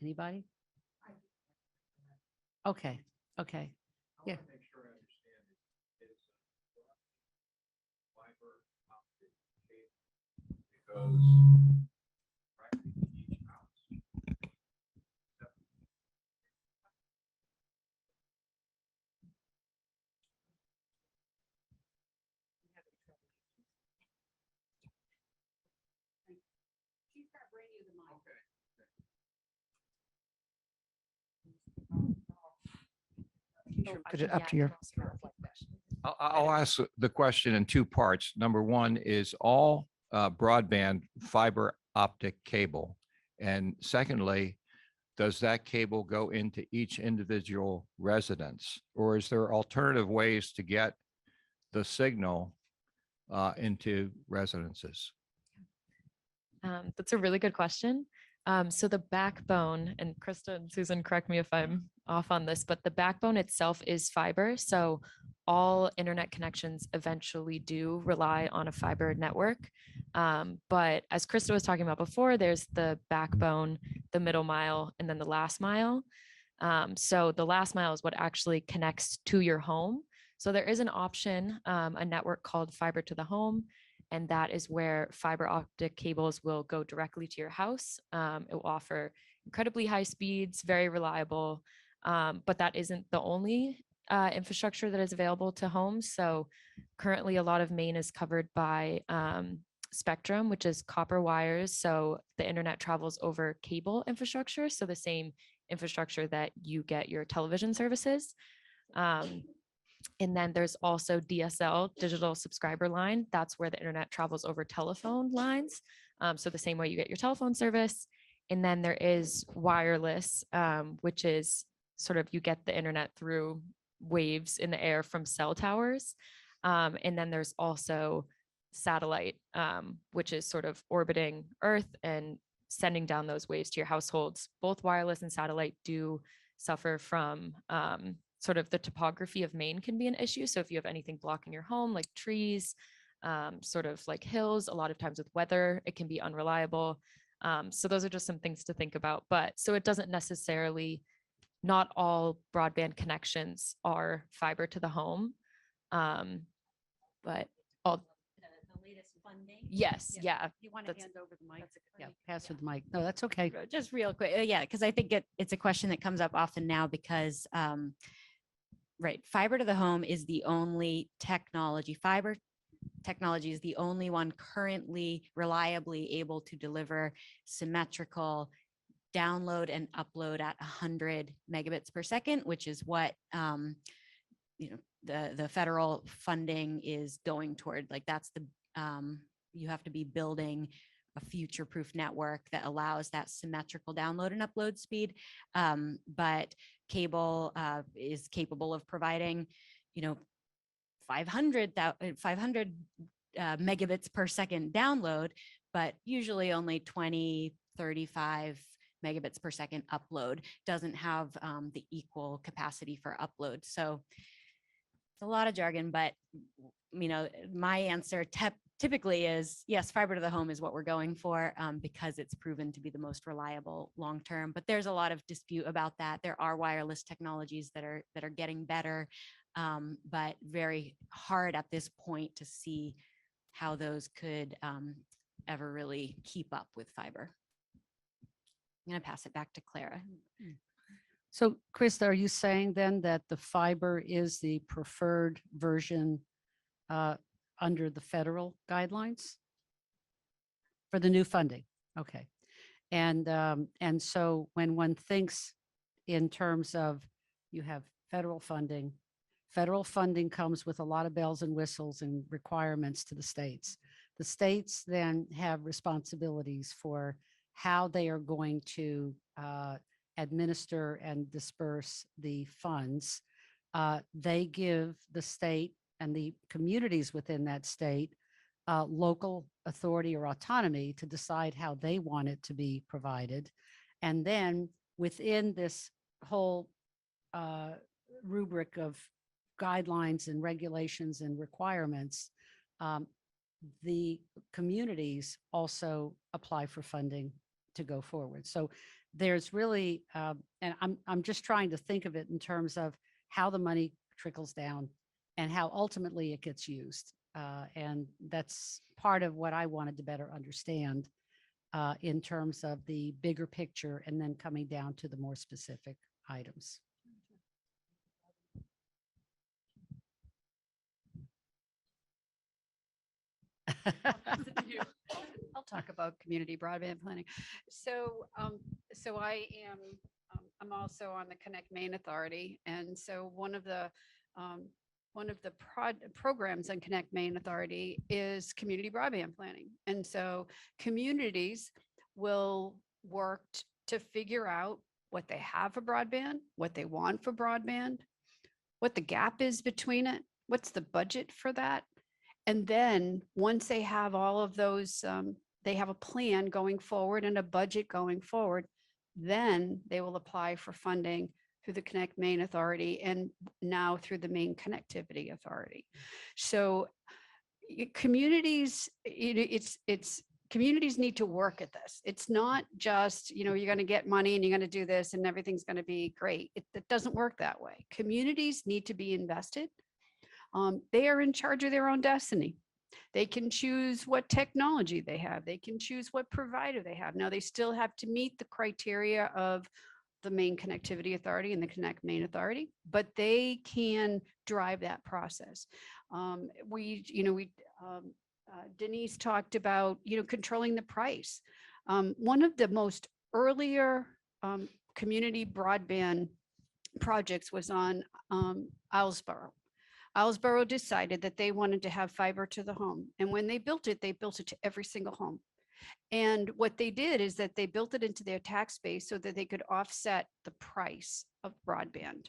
Anybody? Okay. Okay. Yeah. Put it up to your. I'll ask the question in two parts. Number one is all broadband fiber optic cable. And secondly, does that cable go into each individual residence? Or is there alternative ways to get the signal into residences? That's a really good question. So the backbone, and Krista and Susan, correct me if I'm off on this, but the backbone itself is fiber. So all internet connections eventually do rely on a fiber network. But as Krista was talking about before, there's the backbone, the middle mile, and then the last mile. So the last mile is what actually connects to your home. So there is an option, a network called fiber to the home, and that is where fiber optic cables will go directly to your house. It will offer incredibly high speeds, very reliable, but that isn't the only infrastructure that is available to homes. So currently a lot of Maine is covered by spectrum, which is copper wires. So the internet travels over cable infrastructure. So the same infrastructure that you get your television services. And then there's also DSL, digital subscriber line. That's where the internet travels over telephone lines. So the same way you get your telephone service. And then there is wireless, which is sort of you get the internet through waves in the air from cell towers. And then there's also satellite, which is sort of orbiting Earth and sending down those waves to your households. Both wireless and satellite do suffer from sort of the topography of Maine can be an issue. So if you have anything blocking your home, like trees, sort of like hills, a lot of times with weather, it can be unreliable. So those are just some things to think about. But so it doesn't necessarily, not all broadband connections are fiber to the home. But all, The latest funding. yes, yeah. You want to That's- hand over the mic? Yeah, pass her the mic. No, that's okay. Just real quick, yeah, because I think it's a question that comes up often now because, right, fiber to the home is the only technology, fiber technology is the only one currently reliably able to deliver symmetrical download and upload at 100 megabits per second, which is what, the federal funding is going toward. Like that's you have to be building a future-proof network that allows that symmetrical download and upload speed. But cable is capable of providing, 500 megabits per second download, but usually only 20, 35 megabits per second upload. Doesn't have the equal capacity for upload. So it's a lot of jargon, but my answer typically is yes, fiber to the home is what we're going for because it's proven to be the most reliable long term. But there's a lot of dispute about that. There are wireless technologies that are getting better, but very hard at this point to see how those could ever really keep up with fiber. I'm going to pass it back to Clara. So Krista, are you saying then that the fiber is the preferred version under the federal guidelines for the new funding? Okay. And so when one thinks in terms of you have federal funding comes with a lot of bells and whistles and requirements to the states. The states then have responsibilities for how they are going to administer and disperse the funds. They give the state and the communities within that state local authority or autonomy to decide how they want it to be provided. And then within this whole rubric of guidelines and regulations and requirements, the communities also apply for funding to go forward. So there's really, and I'm just trying to think of it in terms of how the money trickles down and how ultimately it gets used. And that's part of what I wanted to better understand in terms of the bigger picture and then coming down to the more specific items. I'll talk about community broadband planning. So, I'm also on the Connect Maine Authority. And so one of the programs on Connect Maine Authority is community broadband planning. And so communities will work to figure out what they have for broadband, what they want for broadband, what the gap is between it, what's the budget for that. And then once they have all of those, they have a plan going forward and a budget going forward, then they will apply for funding through the Connect Maine Authority and now through the Maine Connectivity Authority. So communities, it's communities need to work at this. It's not just, you're going to get money and you're going to do this and everything's going to be great. It doesn't work that way. Communities need to be invested. They are in charge of their own destiny. They can choose what technology they have. They can choose what provider they have. Now, they still have to meet the criteria of the Maine Connectivity Authority and the Connect Maine Authority, but they can drive that process. Denise talked about, controlling the price. One of the most earlier community broadband projects was on Islesboro. Islesboro decided that they wanted to have fiber to the home. And when they built it to every single home. And what they did is that they built it into their tax base so that they could offset the price of broadband.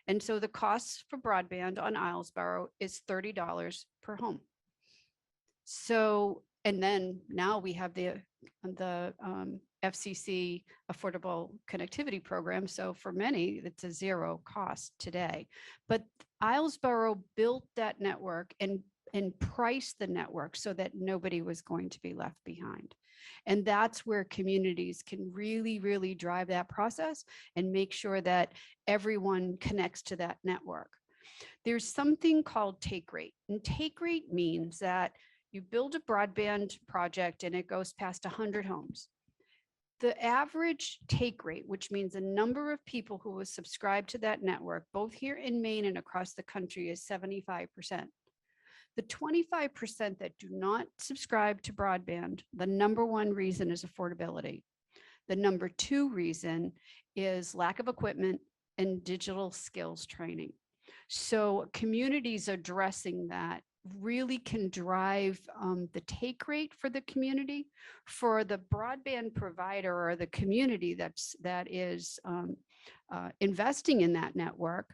And so the cost for broadband on Islesboro is $30 per home. So, and then now we have the FCC Affordable Connectivity Program. So for many, it's a zero cost today. But Islesboro built that network and priced the network so that nobody was going to be left behind. And that's where communities can really, really drive that process and make sure that everyone connects to that network. There's something called take rate. And take rate means that you build a broadband project and it goes past 100 homes. The average take rate, which means the number of people who will subscribe to that network, both here in Maine and across the country, is 75%. The 25% that do not subscribe to broadband, the number one reason is affordability. The number two reason is lack of equipment and digital skills training. So communities addressing that really can drive the take rate for the community. For the broadband provider or the community that is investing in that network,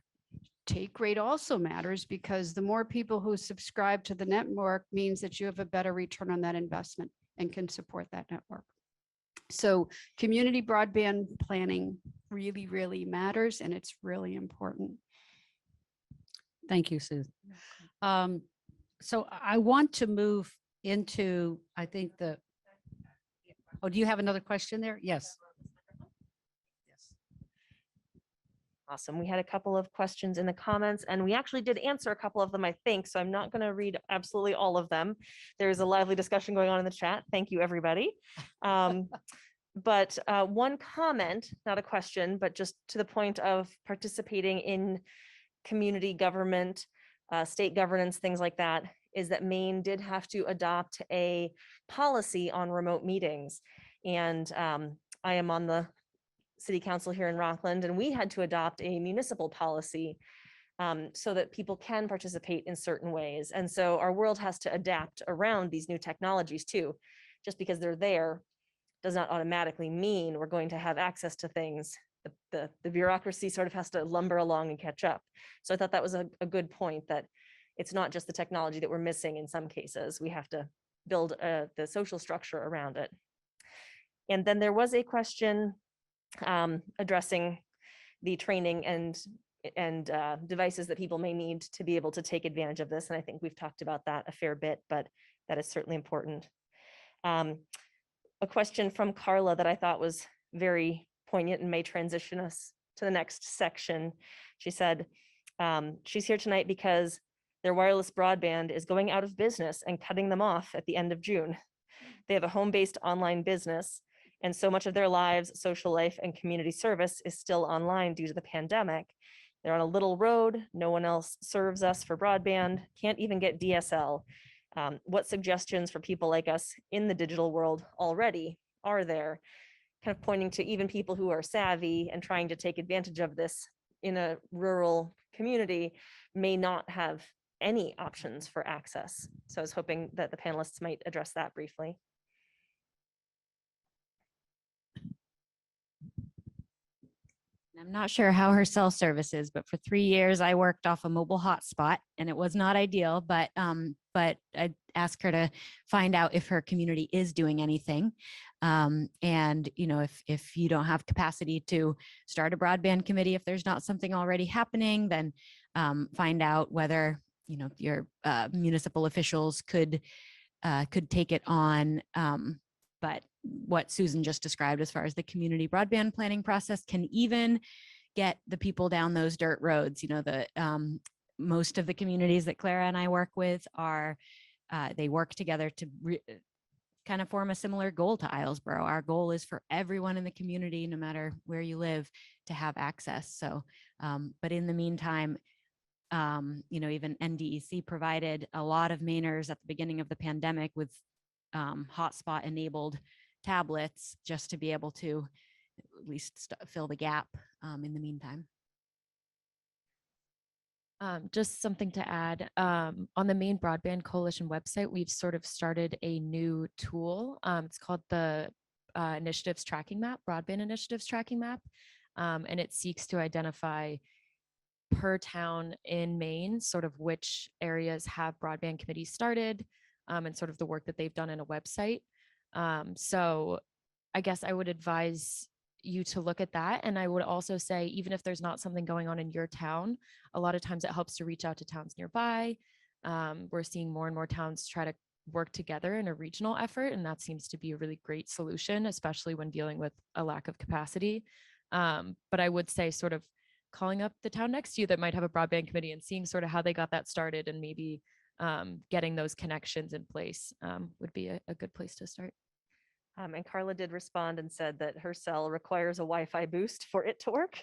take rate also matters, because the more people who subscribe to the network means that you have a better return on that investment and can support that network. So community broadband planning really, really matters, and it's really important. Thank you, Susan. So I want to move into, I think do you have another question there? Yes. Awesome. We had a couple of questions in the comments, and we actually did answer a couple of them, I think, so I'm not going to read absolutely all of them. There's a lively discussion going on in the chat. Thank you, everybody. But one comment, not a question, but just to the point of participating in community government, state governance, things like that, is that Maine did have to adopt a policy on remote meetings. And I am on the city council here in Rockland, and we had to adopt a municipal policy so that people can participate in certain ways. And so our world has to adapt around these new technologies too. Just because they're there does not automatically mean we're going to have access to things. The bureaucracy sort of has to lumber along and catch up. So I thought that was a good point, that it's not just the technology that we're missing in some cases. We have to build the social structure around it. And then there was a question addressing the training and devices that people may need to be able to take advantage of this. And I think we've talked about that a fair bit, but that is certainly important. A question from Carla that I thought was very poignant and may transition us to the next section. She said, she's here tonight because their wireless broadband is going out of business and cutting them off at the end of June. They have a home-based online business, and so much of their lives, social life, and community service is still online due to the pandemic. They're on a little road. No one else serves us for broadband, can't even get DSL. What suggestions for people like us in the digital world already are there? Kind of pointing to even people who are savvy and trying to take advantage of this in a rural community may not have any options for access. So I was hoping that the panelists might address that briefly. I'm not sure how her cell service is, but for 3 years I worked off a mobile hotspot, and it was not ideal, but ask her to find out if her community is doing anything. And, you know, if you don't have capacity to start a broadband committee, if there's not something already happening, then find out whether, you know, your municipal officials could take it on. But what Susan just described as far as the community broadband planning process can even get the people down those dirt roads. You know, the most of the communities that Clara and I work with are, they work together to kind of form a similar goal to Islesboro. Our goal is for everyone in the community, no matter where you live, to have access. So, but in the meantime, you know, even NDEC provided a lot of Mainers at the beginning of the pandemic with hotspot enabled tablets just to be able to at least fill the gap in the meantime. Just something to add, on the Maine Broadband Coalition website, we've sort of started a new tool. It's called the Initiatives Tracking Map, Broadband Initiatives Tracking Map. And it seeks to identify per town in Maine, sort of which areas have broadband committees started, and sort of the work that they've done in a website. So I guess I would advise you to look at that. And I would also say, even if there's not something going on in your town, a lot of times it helps to reach out to towns nearby. We're seeing more and more towns try to work together in a regional effort, and that seems to be a really great solution, especially when dealing with a lack of capacity. But I would say sort of calling up the town next to you that might have a broadband committee and seeing sort of how they got that started, and maybe getting those connections in place would be a good place to start. And Carla did respond and said that her cell requires a Wi-Fi boost for it to work.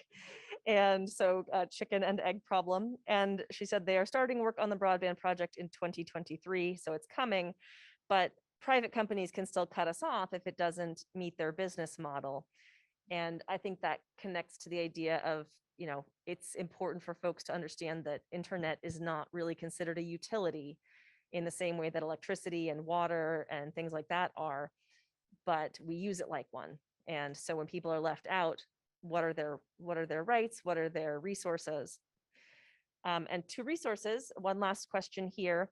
And so chicken and egg problem. And she said they are starting work on the broadband project in 2023. So it's coming, but private companies can still cut us off if it doesn't meet their business model. And I think that connects to the idea of, you know, it's important for folks to understand that internet is not really considered a utility in the same way that electricity and water and things like that are, but we use it like one. And so when people are left out, what are their rights? What are their resources? And two resources, one last question here.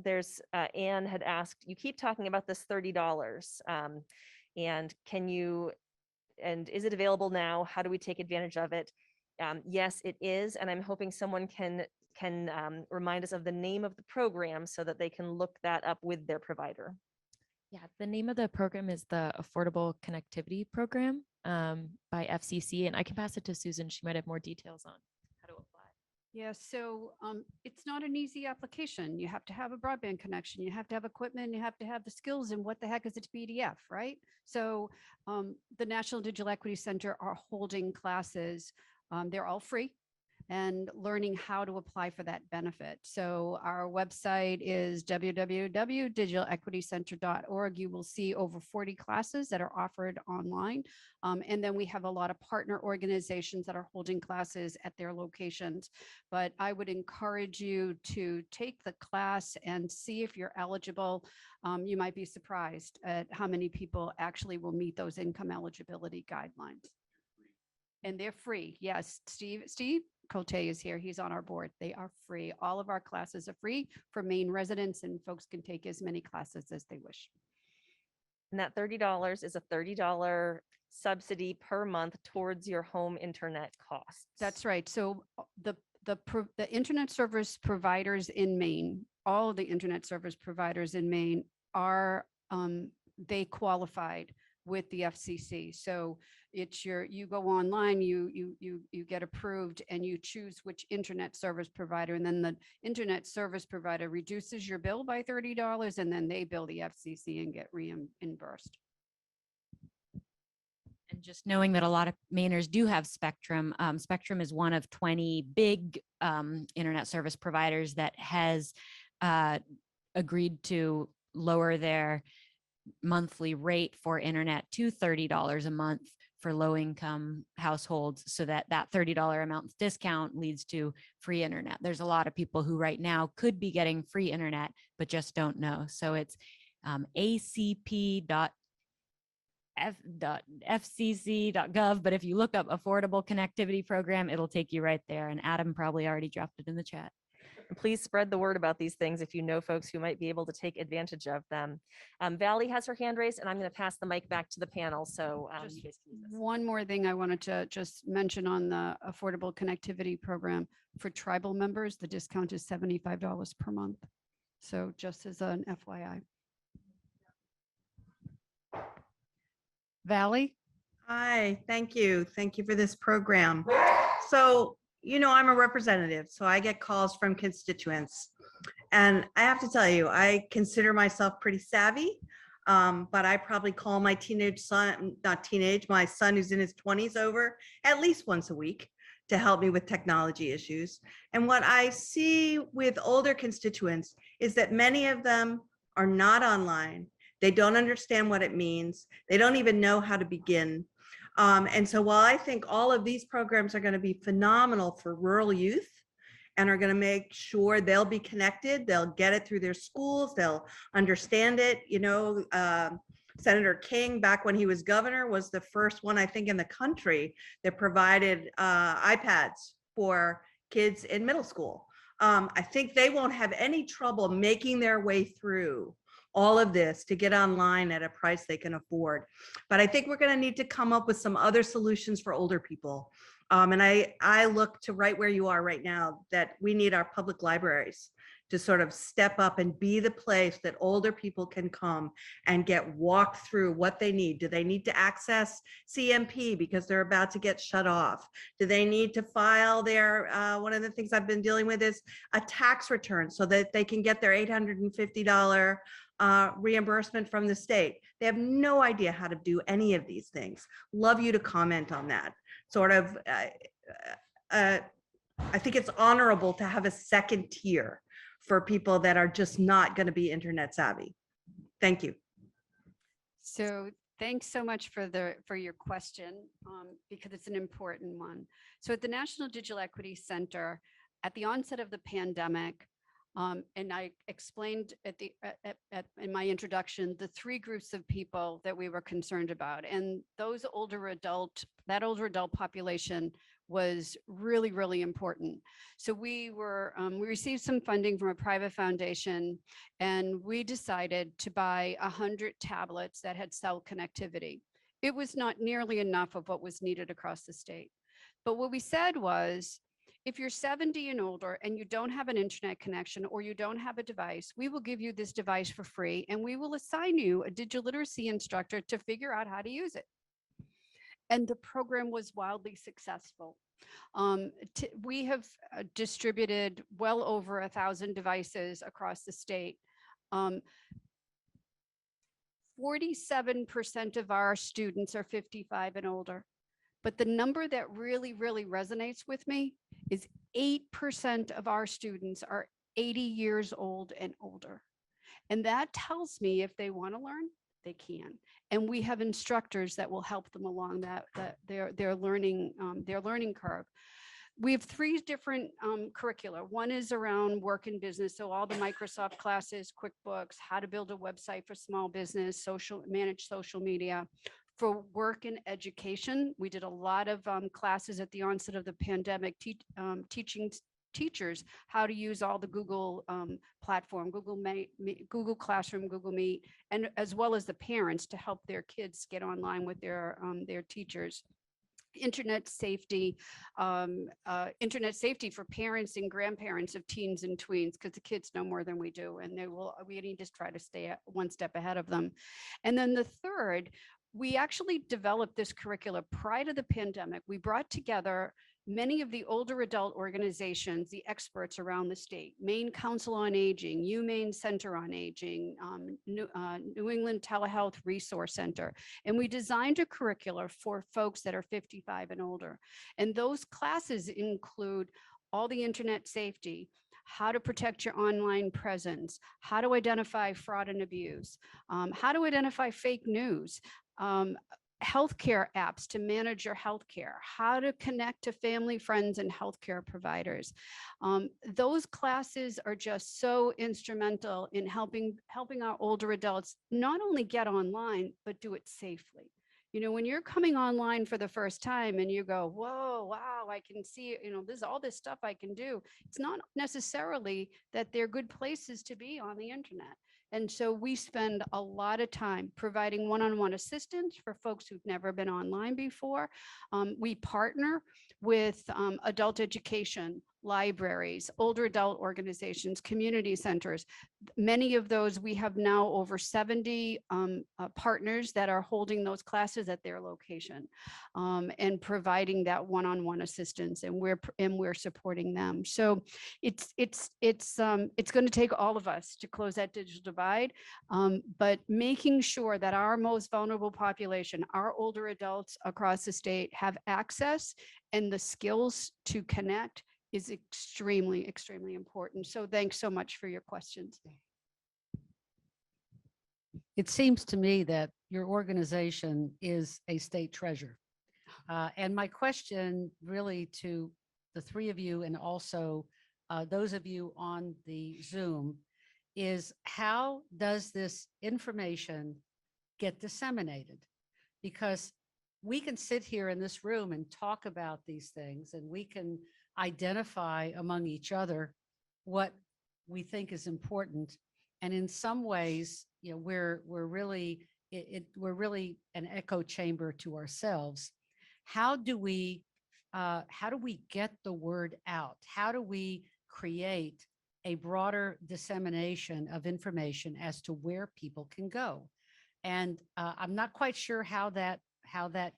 There's Anne had asked, you keep talking about this $30, and is it available now? How do we take advantage of it? Yes, it is. And I'm hoping someone can remind us of the name of the program so that they can look that up with their provider. Yeah, the name of the program is the Affordable Connectivity Program by FCC, and I can pass it to Susan. She might have more details on how to apply. Yeah, so it's not an easy application. You have to have a broadband connection. You have to have equipment. You have to have the skills. And what the heck is a PDF, right? So the National Digital Equity Center are holding classes. They're all free, and learning how to apply for that benefit. So our website is www.digitalequitycenter.org. You will see over 40 classes that are offered online. And then we have a lot of partner organizations that are holding classes at their locations. But I would encourage you to take the class and see if you're eligible. You might be surprised at how many people actually will meet those income eligibility guidelines. And they're free. Yes, Steve Cote is here. He's on our board. They are free. All of our classes are free for Maine residents, and folks can take as many classes as they wish. And that $30 is a $30 subsidy per month towards your home internet costs. That's right. So the internet service providers in Maine, all of the internet service providers in Maine are they qualified with the FCC. So it's you go online, you get approved, and you choose which internet service provider, and then the internet service provider reduces your bill by $30, and then they bill the FCC and get reimbursed. And just knowing that a lot of Mainers do have Spectrum. Spectrum is one of 20 big internet service providers that has agreed to lower their monthly rate for internet to $30 a month for low-income households, so that $30 amount discount leads to free internet. There's a lot of people who right now could be getting free internet, but just don't know. So it's acp.fcc.gov, but if you look up Affordable Connectivity Program, it'll take you right there. And Adam probably already dropped it in the chat. Please spread the word about these things if you know folks who might be able to take advantage of them. Valley has her hand raised, and I'm going to pass the mic back to the panel. So Just you guys can use this. One more thing I wanted to just mention on the Affordable Connectivity Program. For tribal members, the discount is $75 per month. So just as an FYI. Valley? Hi, thank you. Thank you for this program. So, I'm a representative, so I get calls from constituents. And I have to tell you, I consider myself pretty savvy, but I probably call my teenage son, not teenage, my son who's in his 20s over at least once a week to help me with technology issues. And what I see with older constituents is that many of them are not online. They don't understand what it means. They don't even know how to begin. And so while I think all of these programs are going to be phenomenal for rural youth and are going to make sure they'll be connected, they'll get it through their schools, they'll understand it. Senator King, back when he was governor, was the first one, I think, in the country that provided iPads for kids in middle school. I think they won't have any trouble making their way through all of this to get online at a price they can afford. But I think we're going to need to come up with some other solutions for older people. And I look to right where you are right now, that we need our public libraries to sort of step up and be the place that older people can come and get walked through what they need. Do they need to access CMP because they're about to get shut off? Do they need to file their, one of the things I've been dealing with is a tax return so that they can get their $850 reimbursement from the state. They have no idea how to do any of these things. Love you to comment on that. Sort of, I think it's honorable to have a second tier for people that are just not going to be internet savvy. Thank you. So thanks so much for your question, because it's an important one. So at the National Digital Equity Center, at the onset of the pandemic, and I explained in my introduction, the three groups of people that we were concerned about, and that older adult population was really, really important. So we received some funding from a private foundation, and we decided to buy 100 tablets that had cell connectivity. It was not nearly enough of what was needed across the state. But what we said was, if you're 70 and older and you don't have an internet connection or you don't have a device, we will give you this device for free, and we will assign you a digital literacy instructor to figure out how to use it. And the program was wildly successful. We have distributed well over 1,000 devices across the state. 47% of our students are 55 and older. But the number that really, really resonates with me is 8% of our students are 80 years old and older. And that tells me if they want to learn, they can. And we have instructors that will help them along their learning curve. We have three different curricula. One is around work and business. So all the Microsoft classes, QuickBooks, how to build a website for small business, manage social media. For work and education, we did a lot of classes at the onset of the pandemic, teaching teachers how to use all the Google platform, Google Classroom, Google Meet, and as well as the parents to help their kids get online with their teachers. Internet safety for parents and grandparents of teens and tweens, because the kids know more than we do, and we need to try to stay one step ahead of them. And then the third, we actually developed this curricula prior to the pandemic. We brought together many of the older adult organizations, the experts around the state, Maine Council on Aging, UMaine Center on Aging, New England Telehealth Resource Center. And we designed a curricula for folks that are 55 and older. And those classes include all the internet safety, how to protect your online presence, how to identify fraud and abuse, how to identify fake news, healthcare apps to manage your healthcare, how to connect to family, friends, and healthcare providers. Those classes are just so instrumental in helping our older adults not only get online, but do it safely. You know, when you're coming online for the first time and you go, whoa, wow, I can see, you know, there's all this stuff I can do. It's not necessarily that they're good places to be on the internet. And so we spend a lot of time providing one-on-one assistance for folks who've never been online before. We partner with adult education, libraries, older adult organizations, community centers. Many of those, we have now over 70 partners that are holding those classes at their location and providing that one-on-one assistance, and we're supporting them. So it's going to take all of us to close that digital divide, but making sure that our most vulnerable population, our older adults across the state, have access and the skills to connect is extremely, extremely important. So thanks so much for your questions. It seems to me that your organization is a state treasure. And my question really to the three of you, and also those of you on the Zoom, is how does this information get disseminated? Because we can sit here in this room and talk about these things, and we can identify among each other what we think is important. And in some ways, you know, we're really an echo chamber to ourselves. How do we get the word out? How do we create a broader dissemination of information as to where people can go? And I'm not quite sure how that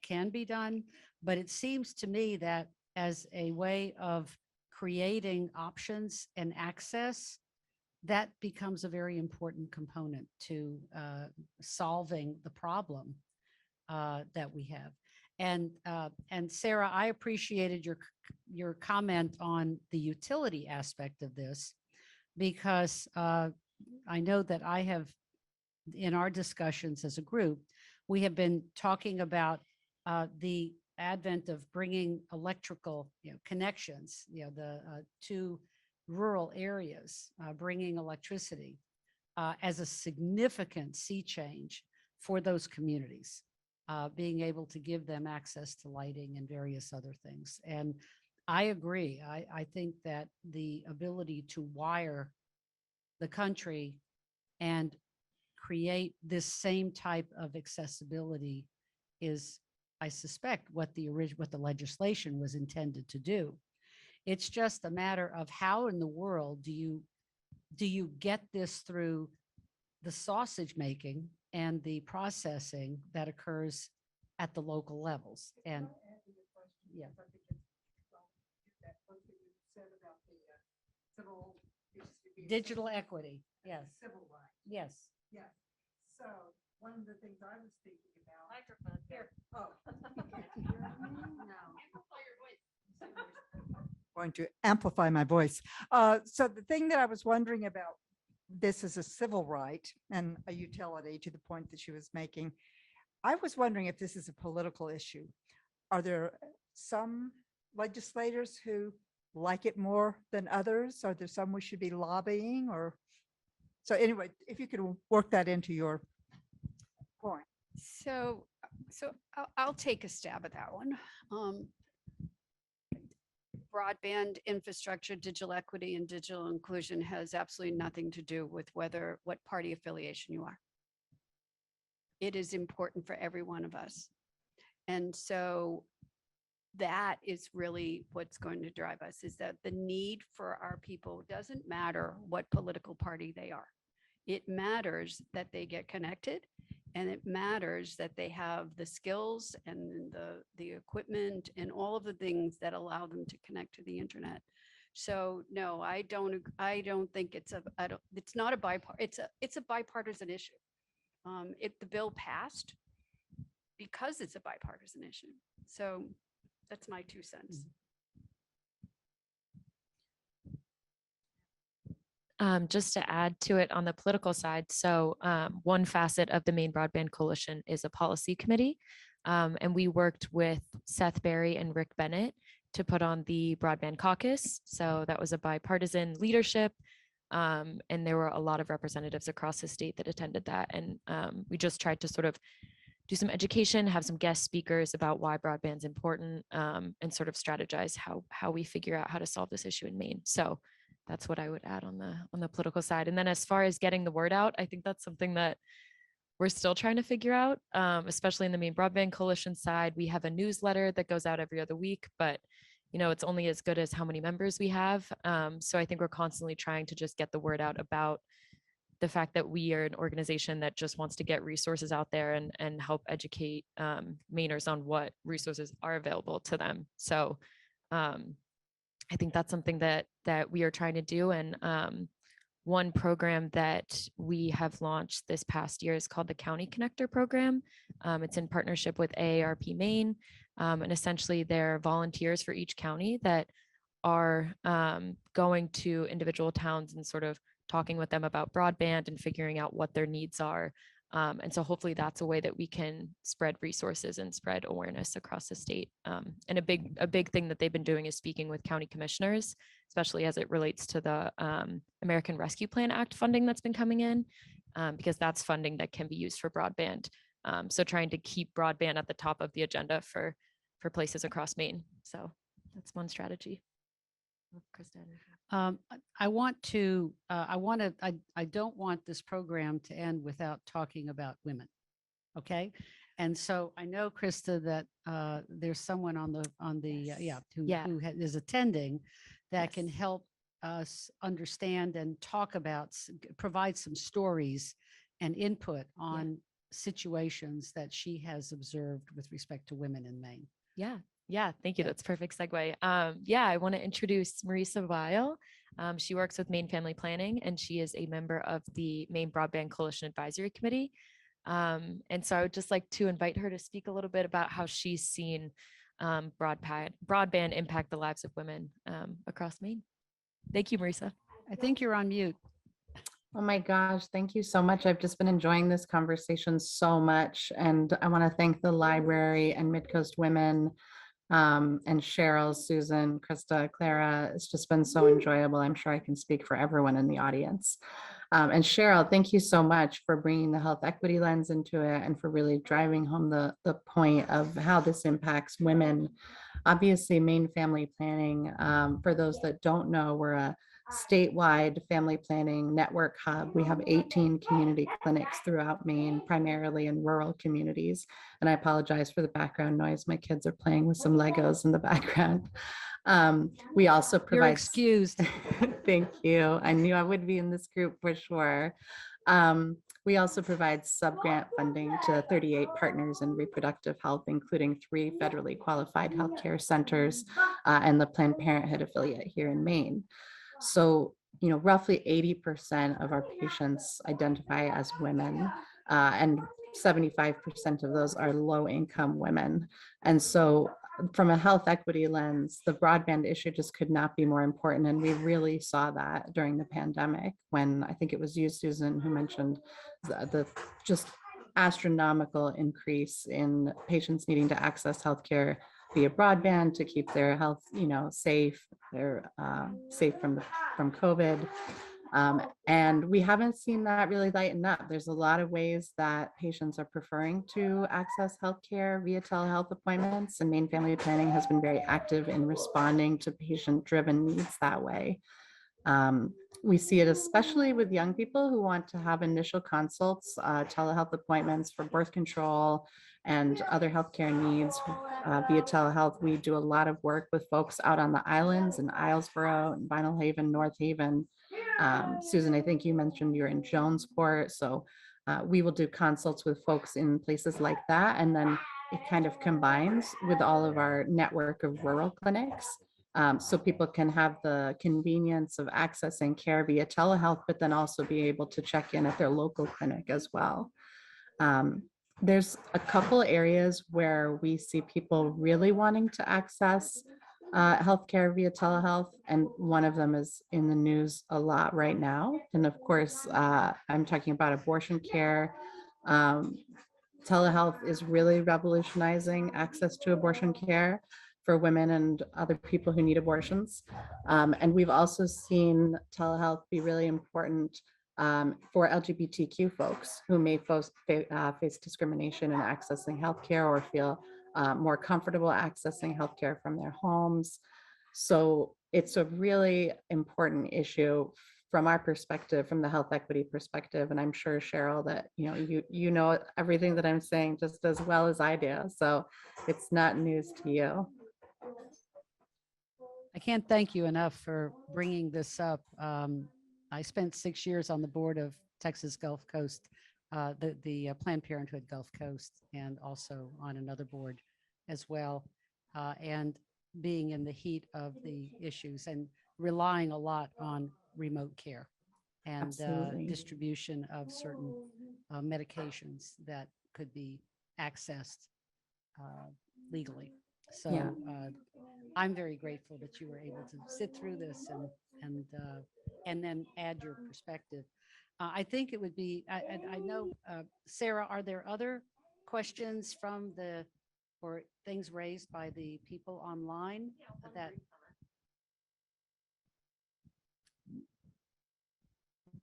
can be done, but it seems to me that as a way of creating options and access, that becomes a very important component to solving the problem that we have. And Sarah, I appreciated your comment on the utility aspect of this, because I know that I have, in our discussions as a group, we have been talking about the advent of bringing electrical, connections, to rural areas, bringing electricity as a significant sea change for those communities, being able to give them access to lighting and various other things. And I agree. I think that the ability to wire the country and create this same type of accessibility is, I suspect, what the legislation was intended to do. It's just a matter of how in the world do you get this through the sausage making and the processing that occurs at the local levels. And yeah. Digital equity, yes. Civil rights. Yes. Yes. So one of the things I was thinking about. Microphone here. Oh. Going to amplify my voice. So the thing that I was wondering about, this is a civil right and a utility, to the point that she was making. I was wondering if this is a political issue. Are there some legislators who like it more than others? Are there some we should be lobbying? Or so anyway, if you could work that into your point. So I'll take a stab at that one. Broadband infrastructure, digital equity, and digital inclusion has absolutely nothing to do with what party affiliation you are. It is important for every one of us. And so that is really what's going to drive us, is that the need for our people doesn't matter what political party they are. It matters that they get connected, and it matters that they have the skills and the equipment and all of the things that allow them to connect to the internet. So no, I don't think it's not a bipartisan, it's a bipartisan issue. The bill passed because it's a bipartisan issue. So that's my 2 cents. Just to add to it on the political side, so one facet of the Maine Broadband Coalition is a policy committee, and we worked with Seth Berry and Rick Bennett to put on the Broadband Caucus. So that was a bipartisan leadership, and there were a lot of representatives across the state that attended that, and we just tried to sort of do some education, have some guest speakers about why broadband's important, and sort of strategize how we figure out how to solve this issue in Maine. So that's what I would add on the political side. And then as far as getting the word out, I think that's something that we're still trying to figure out, especially in the Maine Broadband Coalition side. We have a newsletter that goes out every other week, but it's only as good as how many members we have. So I think we're constantly trying to just get the word out about the fact that we are an organization that just wants to get resources out there and help educate Mainers on what resources are available to them. So I think that's something that we are trying to do. And one program that we have launched this past year is called the County Connector Program. It's in partnership with AARP Maine. And essentially they're volunteers for each county that are going to individual towns and sort of talking with them about broadband and figuring out what their needs are. And so hopefully that's a way that we can spread resources and spread awareness across the state. And a big thing that they've been doing is speaking with county commissioners, especially as it relates to the American Rescue Plan Act funding that's been coming in, because that's funding that can be used for broadband. So trying to keep broadband at the top of the agenda for places across Maine. So that's one strategy. Krista. I don't want this program to end without talking about women. Okay. And so I know, Krista, that there's someone who is attending that can help us understand and talk about, provide some stories and input on situations that she has observed with respect to women in Maine. Yeah, thank you. That's a perfect segue. I want to introduce Marisa Weil. She works with Maine Family Planning, and she is a member of the Maine Broadband Coalition Advisory Committee. And so I would just like to invite her to speak a little bit about how she's seen broadband impact the lives of women across Maine. Thank you, Marisa. I think you're on mute. Oh my gosh, thank you so much. I've just been enjoying this conversation so much. And I want to thank the library and Midcoast Women, and Sheryl, Susan, Krista, Clara. It's just been so enjoyable. I'm sure I can speak for everyone in the audience. And Sheryl, thank you so much for bringing the health equity lens into it and for really driving home the point of how this impacts women. Obviously, Maine Family Planning, for those that don't know, we're a statewide family planning network hub. We have 18 community clinics throughout Maine, primarily in rural communities. And I apologize for the background noise. My kids are playing with some Legos in the background. We also provide— You're excused. Thank you. I knew I would be in this group for sure. We also provide sub-grant funding to 38 partners in reproductive health, including 3 federally qualified healthcare centers and the Planned Parenthood affiliate here in Maine. So, roughly 80% of our patients identify as women, and 75% of those are low-income women. And so from a health equity lens, the broadband issue just could not be more important. And we really saw that during the pandemic, when I think it was you, Susan, who mentioned the just astronomical increase in patients needing to access healthcare via broadband to keep their health, safe. They're safe from COVID. And we haven't seen that really lighten up. There's a lot of ways that patients are preferring to access healthcare via telehealth appointments, and Maine Family Planning has been very active in responding to patient-driven needs that way. We see it especially with young people who want to have initial consults, telehealth appointments for birth control and other healthcare needs via telehealth. We do a lot of work with folks out on the islands in Islesboro and Vinyl Haven, North Haven. Susan, I think you mentioned you're in Jonesport. So we will do consults with folks in places like that. And then it kind of combines with all of our network of rural clinics. So people can have the convenience of accessing care via telehealth, but then also be able to check in at their local clinic as well. There's a couple areas where we see people really wanting to access healthcare via telehealth, and one of them is in the news a lot right now. And of course, I'm talking about abortion care. Telehealth is really revolutionizing access to abortion care for women and other people who need abortions. And we've also seen telehealth be really important for LGBTQ folks who may face discrimination in accessing healthcare or feel more comfortable accessing healthcare from their homes. So it's a really important issue from our perspective, from the health equity perspective. And I'm sure, Sheryl, that you know everything that I'm saying just as well as I do. So it's not news to you. I can't thank you enough for bringing this up. I spent 6 years on the board of Texas Gulf Coast, the Planned Parenthood Gulf Coast, and also on another board as well. And being in the heat of the issues and relying a lot on remote care and Absolutely. distribution of certain medications that could be accessed legally. So Yeah. I'm very grateful that you were able to sit through this and then add your perspective. I think it would be, I know, Sarah, are there other questions from or things raised by the people online that?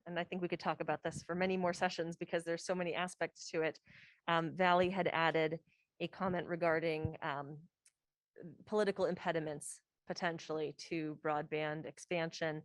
And I think we could talk about this for many more sessions because there's so many aspects to it. Valley had added a comment regarding political impediments potentially to broadband expansion,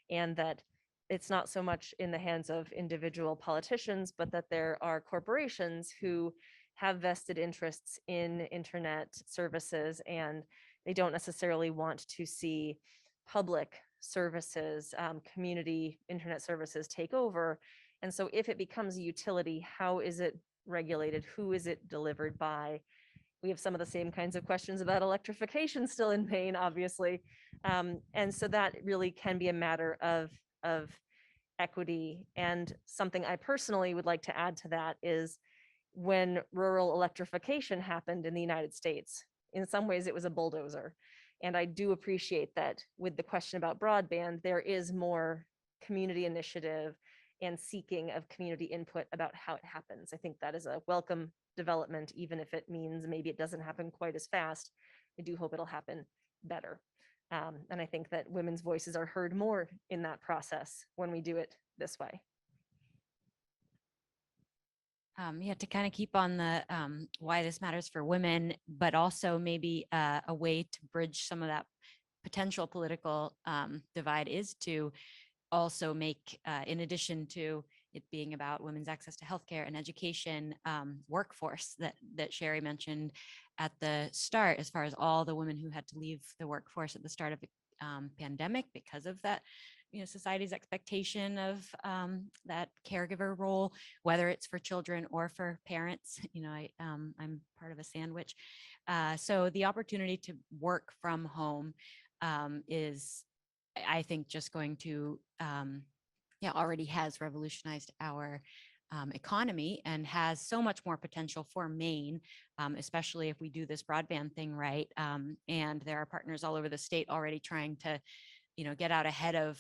and that it's not so much in the hands of individual politicians, but that there are corporations who have vested interests in internet services, and they don't necessarily want to see public services, community internet services take over. And so if it becomes a utility, how is it regulated? Who is it delivered by? We have some of the same kinds of questions about electrification still in Maine, obviously. And so that really can be a matter of equity. And something I personally would like to add to that is when rural electrification happened in the United States, in some ways it was a bulldozer. And I do appreciate that with the question about broadband, there is more community initiative and seeking of community input about how it happens. I think that is a welcome development, even if it means maybe it doesn't happen quite as fast. I do hope it'll happen better. And I think that women's voices are heard more in that process when we do it this way. Yeah, to kind of keep on the why this matters for women, but also maybe a way to bridge some of that potential political divide is to also make, in addition to it being about women's access to healthcare and education, workforce that Sherry mentioned at the start, as far as all the women who had to leave the workforce at the start of the pandemic because of that, society's expectation of that caregiver role, whether it's for children or for parents. I'm part of a sandwich. So the opportunity to work from home is, I think, just going to, already has revolutionized our economy and has so much more potential for Maine, especially if we do this broadband thing right. And there are partners all over the state already trying to, get out ahead of,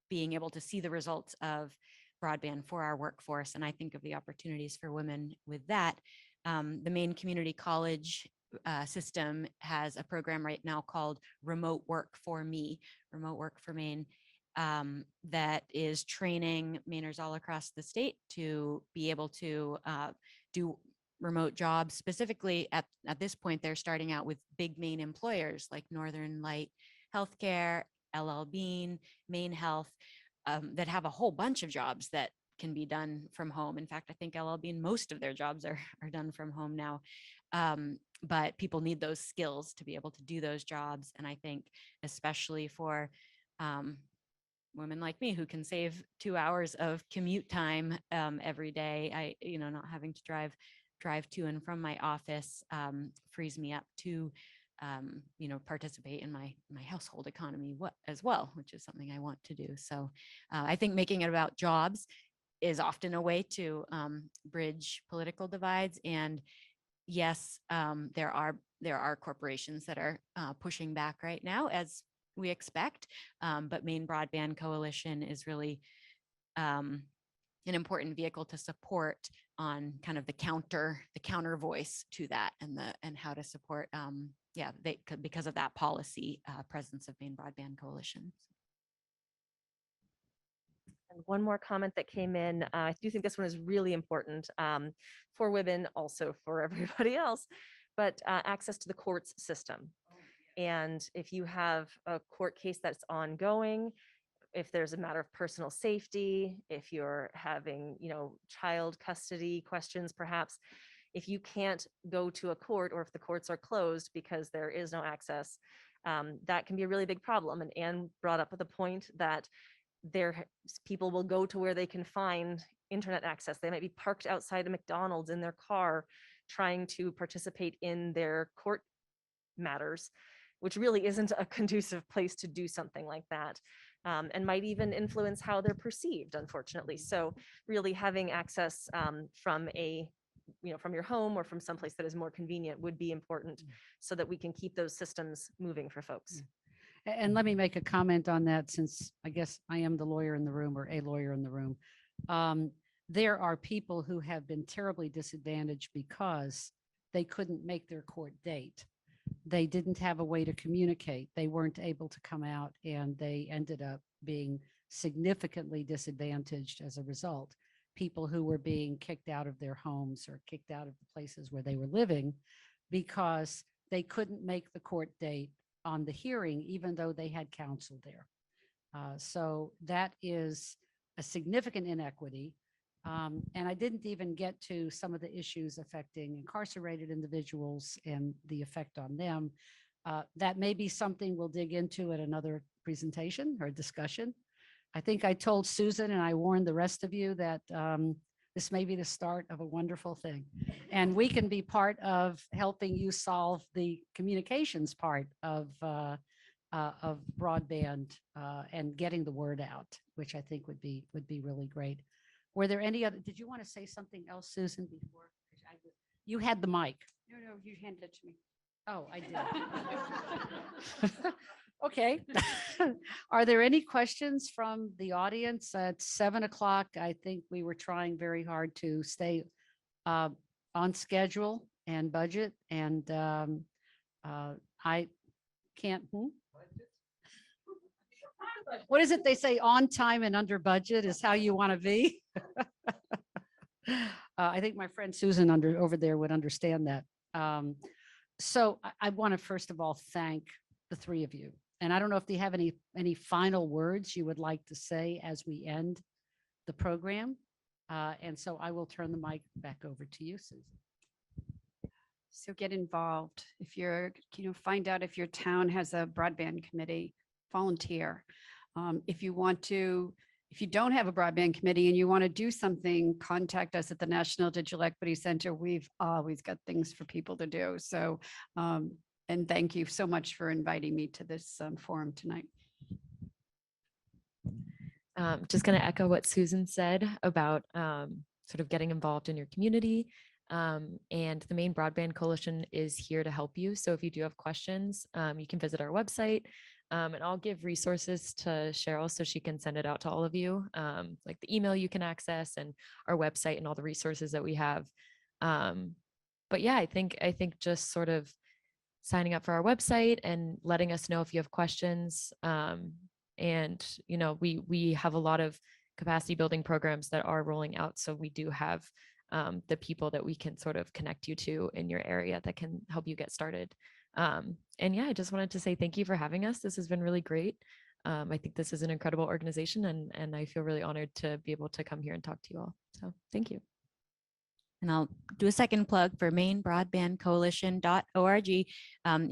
being able to see the results of broadband for our workforce. And I think of the opportunities for women with that. The Maine Community College system has a program right now called Remote Work for Me, Remote Work for Maine, that is training Mainers all across the state to be able to do remote jobs. Specifically, at this point, they're starting out with big Maine employers like Northern Light Healthcare, LL Bean, Maine Health, that have a whole bunch of jobs that can be done from home. In fact, I think LL Bean, most of their jobs are done from home now. But people need those skills to be able to do those jobs. And I think especially for women like me who can save 2 hours of commute time every day, not having to drive to and from my office frees me up to participate in my household economy as well, which is something I want to do. So I think making it about jobs is often a way to bridge political divides. And yes, there are corporations that are pushing back right now, as we expect. But Maine Broadband Coalition is really an important vehicle to support on kind of the counter voice to that, and how to support they could, because of that policy presence of Maine Broadband Coalition. And one more comment that came in, I do think this one is really important for women, also for everybody else, but access to the courts system. And if you have a court case that's ongoing, if there's a matter of personal safety, if you're having, child custody questions, perhaps, if you can't go to a court or if the courts are closed because there is no access, that can be a really big problem. And Anne brought up the point that people will go to where they can find internet access. They might be parked outside a McDonald's in their car trying to participate in their court matters, which really isn't a conducive place to do something like that, and might even influence how they're perceived, unfortunately. So really having access from your home or from someplace that is more convenient would be important so that we can keep those systems moving for folks. And let me make a comment on that, since I guess I am the lawyer in the room, or a lawyer in the room. There are people who have been terribly disadvantaged because they couldn't make their court date. They didn't have a way to communicate. They weren't able to come out, and they ended up being significantly disadvantaged as a result. People who were being kicked out of their homes or kicked out of the places where they were living because they couldn't make the court date on the hearing, even though they had counsel there. So that is a significant inequity. And I didn't even get to some of the issues affecting incarcerated individuals and the effect on them. That may be something we'll dig into at another presentation or discussion. I think I told Susan, and I warned the rest of you, that this may be the start of a wonderful thing. And we can be part of helping you solve the communications part of broadband and getting the word out, which I think would be really great. Were there any other, did you want to say something else, Susan, before? You had the mic. No, you handed it to me. Oh, I did. Okay. Are there any questions from the audience at 7 o'clock? I think we were trying very hard to stay on schedule and budget, and I can't. What is it they say? On time and under budget is how you want to be. I think my friend Susan over there would understand that. So I want to first of all thank the three of you. And I don't know if they have any final words you would like to say as we end the program. And so I will turn the mic back over to you, Susan. So get involved. If you're, find out if your town has a broadband committee, volunteer. If you don't have a broadband committee and you want to do something, contact us at the National Digital Equity Center. We've always got things for people to do. So, and thank you so much for inviting me to this forum tonight. Just going to echo what Susan said about sort of getting involved in your community. And the Maine Broadband Coalition is here to help you. So if you do have questions, you can visit our website. And I'll give resources to Sheryl so she can send it out to all of you, like the email you can access and our website and all the resources that we have. But yeah, I think just sort of signing up for our website and letting us know if you have questions. And, we have a lot of capacity building programs that are rolling out. So we do have the people that we can sort of connect you to in your area that can help you get started. And yeah, I just wanted to say thank you for having us. This has been really great. I think this is an incredible organization, and I feel really honored to be able to come here and talk to you all. So thank you. And I'll do a second plug for mainbroadbandcoalition.org. You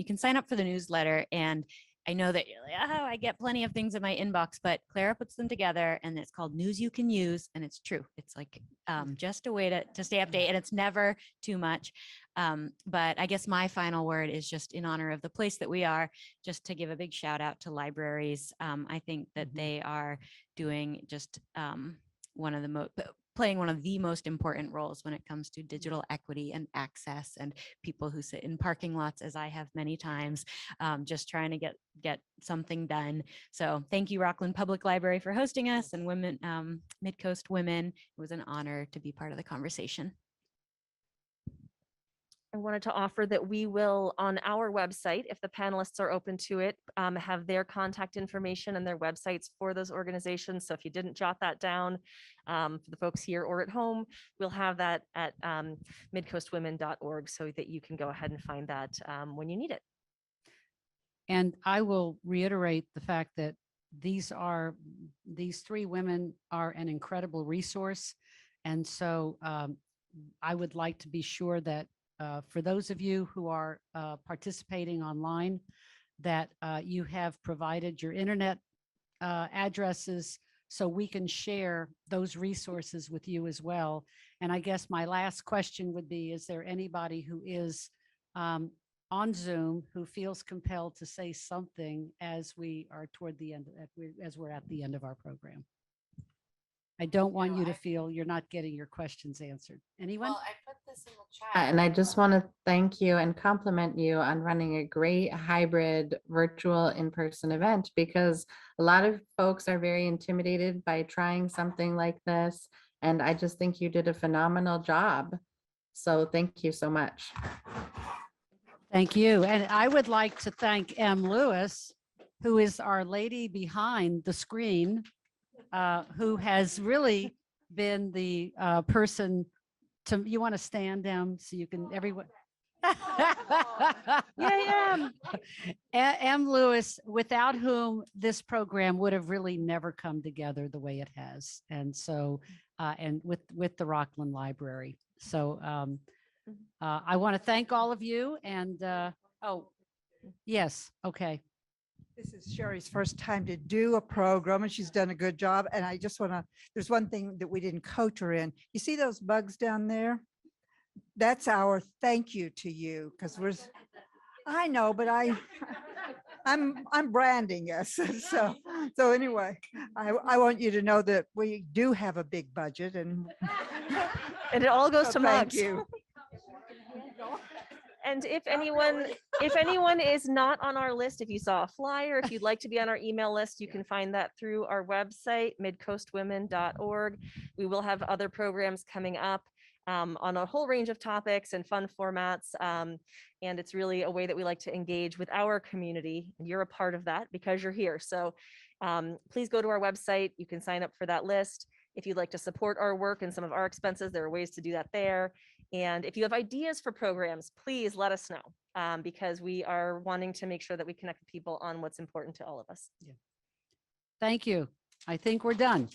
can sign up for the newsletter, and I know that you're like, oh, I get plenty of things in my inbox, but Clara puts them together, and it's called News You Can Use. And it's true. It's like just a way to stay updated, and it's never too much. But I guess my final word is just in honor of the place that we are, just to give a big shout out to libraries. I think that they are doing just playing one of the most important roles when it comes to digital equity and access, and people who sit in parking lots, as I have many times, just trying to get something done. So thank you, Rockland Public Library, for hosting us, and Midcoast Women. It was an honor to be part of the conversation. I wanted to offer that we will, on our website, if the panelists are open to it, have their contact information and their websites for those organizations. So if you didn't jot that down, for the folks here or at home, we'll have that at midcoastwomen.org so that you can go ahead and find that when you need it. And I will reiterate the fact that these three women are an incredible resource. And so I would like to be sure that for those of you who are participating online, that you have provided your internet addresses so we can share those resources with you as well. And I guess my last question would be, is there anybody who is on Zoom who feels compelled to say something as we are toward the end, as we're at the end of our program? I don't want you to feel you're not getting your questions answered. Anyone? Well, I put this in the chat, and I just want to thank you and compliment you on running a great hybrid virtual in-person event, because a lot of folks are very intimidated by trying something like this. And I just think you did a phenomenal job. So thank you so much. Thank you. And I would like to thank M. Lewis, who is our lady behind the screen, who has really been the person to, you want to stand down so you can, everyone. Yeah. M. Lewis, without whom this program would have really never come together the way it has. And so, and with the Rockland Library. So I want to thank all of you. And oh, yes, okay. This is Sherry's first time to do a program and she's done a good job. And I just want to, there's one thing that we didn't coach her in. You see those bugs down there? That's our thank you to you, because I know, but I'm branding us. So anyway, I want you to know that we do have a big budget and And it all goes so to thank mugs. you. And if anyone is not on our list, if you saw a flyer, if you'd like to be on our email list, you can find that through our website, midcoastwomen.org. We will have other programs coming up on a whole range of topics and fun formats. And it's really a way that we like to engage with our community. And you're a part of that because you're here. So please go to our website. You can sign up for that list. If you'd like to support our work and some of our expenses, there are ways to do that there. And if you have ideas for programs, please let us know, because we are wanting to make sure that we connect with people on what's important to all of us. Thank you. I think we're done.